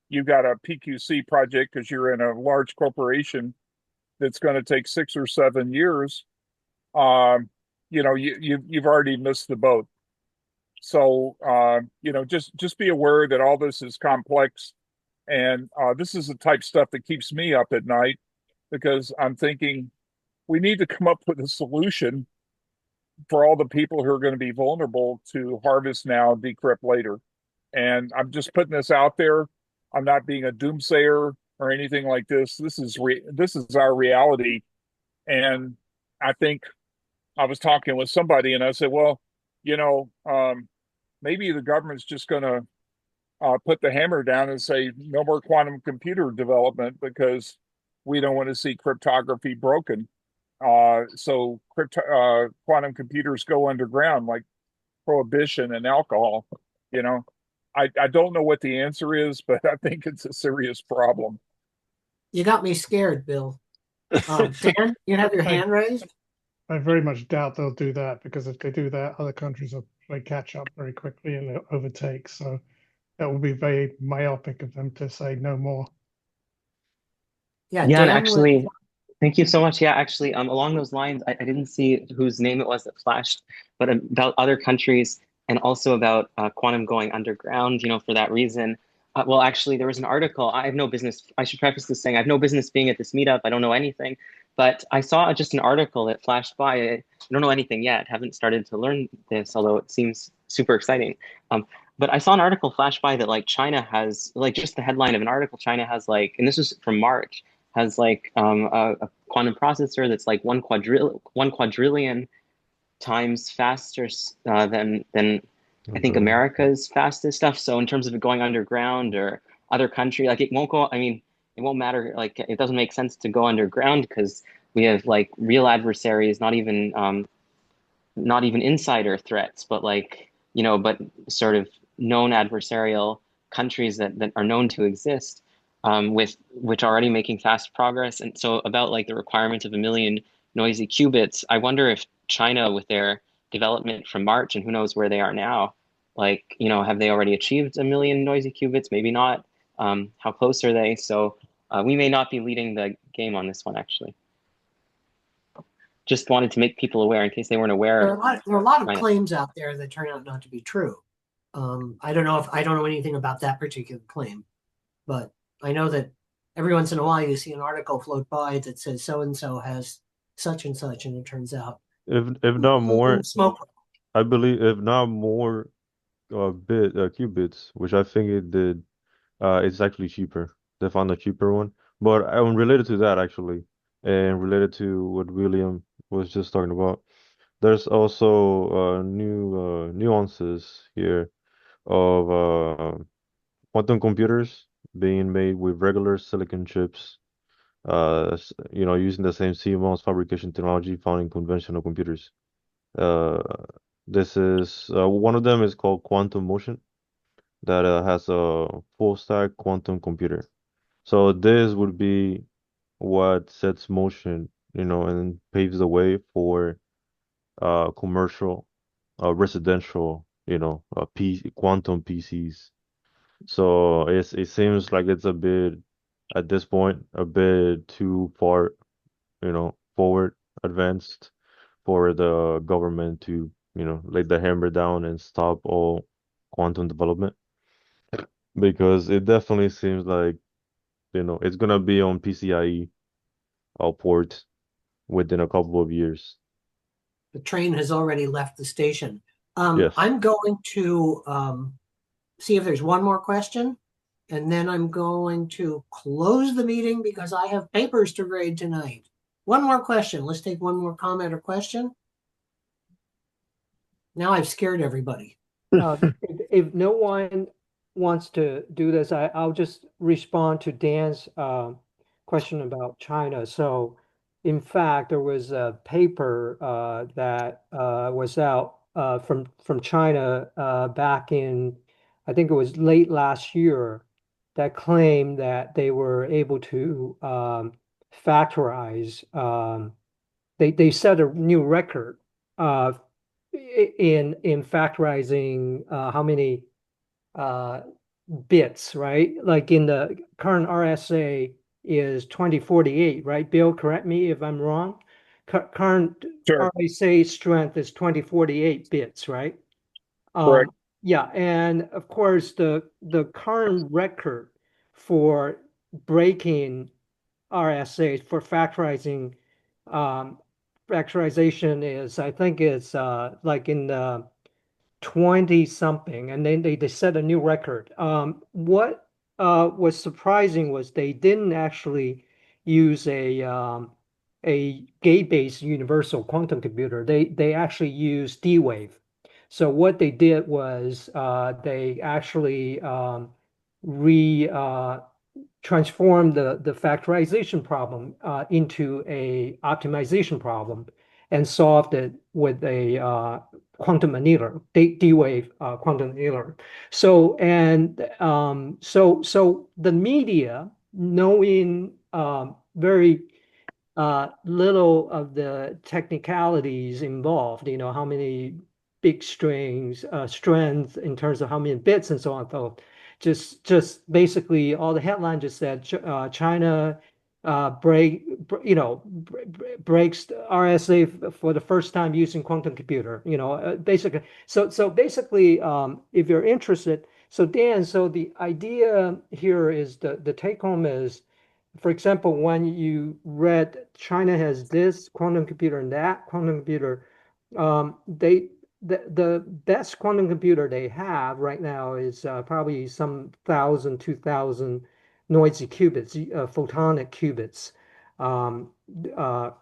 you've got a PQC project because you're in a large corporation that's going to take 6 or 7 years, you've already missed the boat. So just be aware that all this is complex, and this is the type of stuff that keeps me up at night because I'm thinking we need to come up with a solution for all the people who are going to be vulnerable to harvest now, decrypt later. And I'm just putting this out there. I'm not being a doomsayer or anything like this. This is our reality. And I think I was talking with somebody and I said, well, maybe the government's just going to put the hammer down and say no more quantum computer development because we don't want to see cryptography broken. So quantum computers go underground like prohibition and alcohol. I don't know what the answer is, but I think it's a serious problem. You got me scared, Bill. Dan, you have your hand raised? I very much doubt they'll do that because if they do that, other countries will play catch up very quickly and they'll overtake. So that will be very myopic of them to say no more. Yeah, Yeah, and Dan actually, thank you so much. Yeah, actually, along those lines, I didn't see whose name it was that flashed, but about other countries and also about quantum going underground, for that reason. Well, actually, there was an article. I have no business. I should preface this saying I have no business being at this meetup. I don't know anything, but I saw just an article that flashed by. I don't know anything yet. Haven't started to learn this, although it seems super exciting. But I saw an article flash by that China has just the headline of an article. China has and this was from March, has a quantum processor that's 1 quadrillion times faster than I think America's fastest stuff. So in terms of it going underground or other country, it won't go. I mean, it won't matter. It doesn't make sense to go underground because we have real adversaries, not even insider threats, but but sort of known adversarial countries that are known to exist, with which are already making fast progress. And so about the requirement of 1 million noisy qubits, I wonder if China with their development from March and who knows where they are now, have they already achieved 1 million noisy qubits? Maybe not. How close are they? So we may not be leading the game on this one, actually. Just wanted to make people aware in case they weren't aware. There are a lot of claims out there that turn out not to be true. I don't know anything about that particular claim, but I know that every once in a while you see an article float by that says so and so has such and such, and it turns out if not more, smoke. I believe if not more qubits, which I think it did, it's actually cheaper. They found a cheaper one. But related to that, actually, And related to what William was just talking about, there's also new nuances here of quantum computers being made with regular silicon chips, using the same CMOS fabrication technology found in conventional computers. Uh, this is one of them is called quantum motion that has a full stack quantum computer. So this would be what sets motion, and paves the way for commercial, residential, quantum PCs. So it seems like it's a bit at this point a bit too far, forward advanced for the government to, lay the hammer down and stop all quantum development because it definitely seems like, it's gonna be on PCIe port within a couple of years. The train has already left the station. Yes. I'm going to see if there's one more question, and then I'm going to close the meeting because I have papers to grade tonight. One more question. Let's take one more comment or question. Now I've scared everybody. If no one wants to do this, I'll just respond to Dan's question about China. So, in fact, there was a paper that was out from China back in, I think it was late last year, that claimed that they were able to factorize. They set a new record uh, in factorizing how many uh, bits, right? Like in the current RSA is 2048, right? Bill, correct me if I'm wrong. Current Sure. RSA strength is 2048 bits, right? Correct. Yeah, and of course the current record for breaking RSA for factorization is, I think it's like in the 20 something, and then they set a new record. What was surprising was they didn't actually use a gate-based universal quantum computer. They actually used D-Wave. So what they did was they actually re transform the factorization problem into a optimization problem and solved it with a quantum annealer, D-wave quantum annealer. So the media, knowing very little of the technicalities involved, how many big strands in terms of how many bits and so on. So just basically all the headline just said China breaks RSA for the first time using quantum computer. Basically. So basically, if you're interested, so Dan, so the idea here is the take home is, for example, when you read China has this quantum computer and that quantum computer, the best quantum computer they have right now is probably some 2,000 noisy qubits, photonic qubits,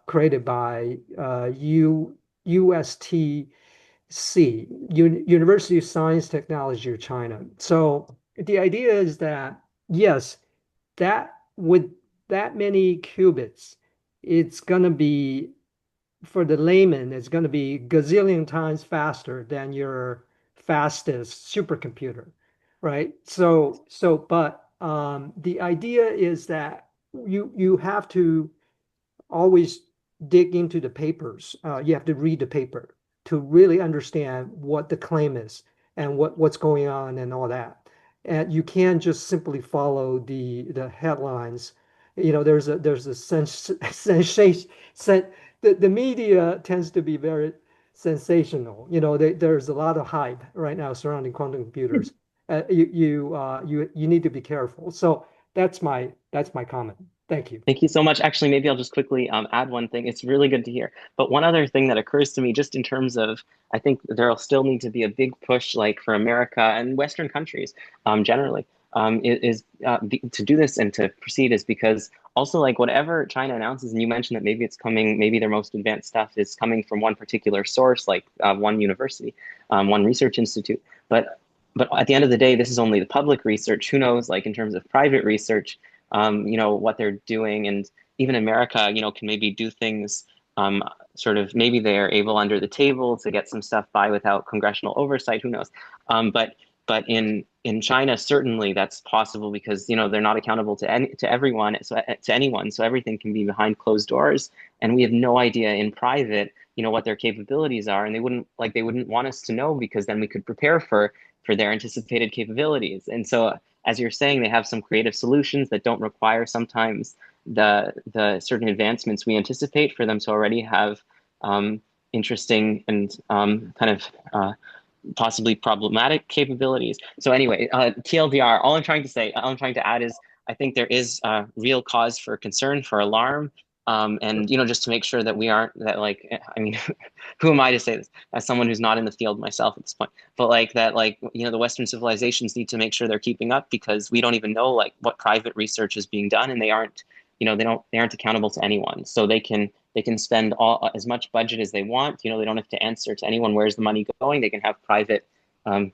created by USTC, University of Science Technology of China. So the idea is that yes, that with that many qubits, it's going to be, for the layman, it's going to be gazillion times faster than your fastest supercomputer, right? But the idea is that you have to always dig into the papers. You have to read the paper to really understand what the claim is and what's going on and all that. And you can't just simply follow the headlines. There's a sensation. The media tends to be very sensational. There's a lot of hype right now surrounding quantum computers. You need to be careful. So that's my comment. Thank you. Thank you so much. Actually, maybe I'll just quickly add one thing. It's really good to hear. But one other thing that occurs to me, just in terms of, I think there'll still need to be a big push, like for America and Western countries generally, to do this and to proceed is because also like whatever China announces, and you mentioned that maybe it's coming, maybe their most advanced stuff is coming from one particular source, like one university, one research institute. But at the end of the day, this is only the public research. Who knows, like in terms of private research, what they're doing, and even America, can maybe do things sort of, maybe they're able under the table to get some stuff by without congressional oversight. Who knows? But in China, certainly that's possible because they're not accountable to everyone, to anyone. So everything can be behind closed doors, and we have no idea in private, what their capabilities are, and they wouldn't want us to know because then we could prepare for their anticipated capabilities. And so, as you're saying, they have some creative solutions that don't require sometimes the certain advancements we anticipate for them to already have interesting and kind of possibly problematic capabilities. So anyway, TLDR, all I'm trying to add is I think there is real cause for concern, for alarm, and just to make sure that we aren't who am I to say this as someone who's not in the field myself at this point, but the Western civilizations need to make sure they're keeping up, because we don't even know what private research is being done, and they aren't accountable to anyone. So they can spend as much budget as they want. They don't have to answer to anyone where's the money going. They can have private roadmaps,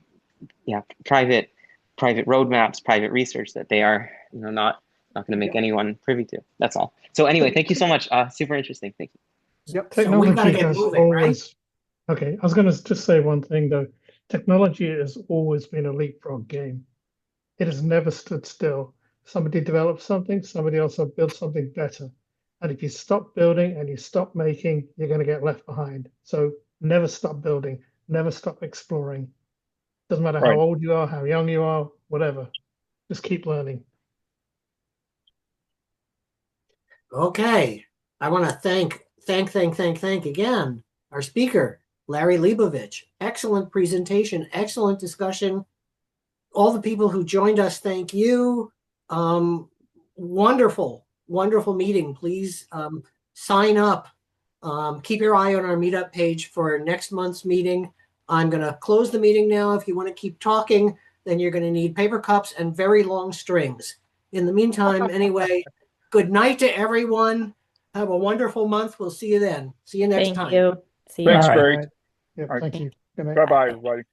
private research that they are not going to make anyone privy to. That's all. So anyway, thank you so much. Super interesting. Thank you. Yep. Technology So we've got to get has moving, always. Okay, I was going to just say one thing though. Technology has always been a leapfrog game. It has never stood still. Somebody develops something, somebody else will build something better. And if you stop building and you stop making, you're going to get left behind. So never stop building, never stop exploring. Doesn't matter how old you are, how young you are, whatever. Just keep learning. Okay. I want to thank again our speaker, Larry Liebovitch. Excellent presentation, excellent discussion. All the people who joined us, thank you. Wonderful meeting. Please sign up. Keep your eye on our meetup page for next month's meeting. I'm going to close the meeting now. If you want to keep talking, then you're going to need paper cups and very long strings. In the meantime, anyway, good night to everyone. Have a wonderful month. We'll see you then. See you next time. Thank you. See you. Thanks, Bye. Barry. Yeah, All right. thank you. Good night. Bye-bye, everybody.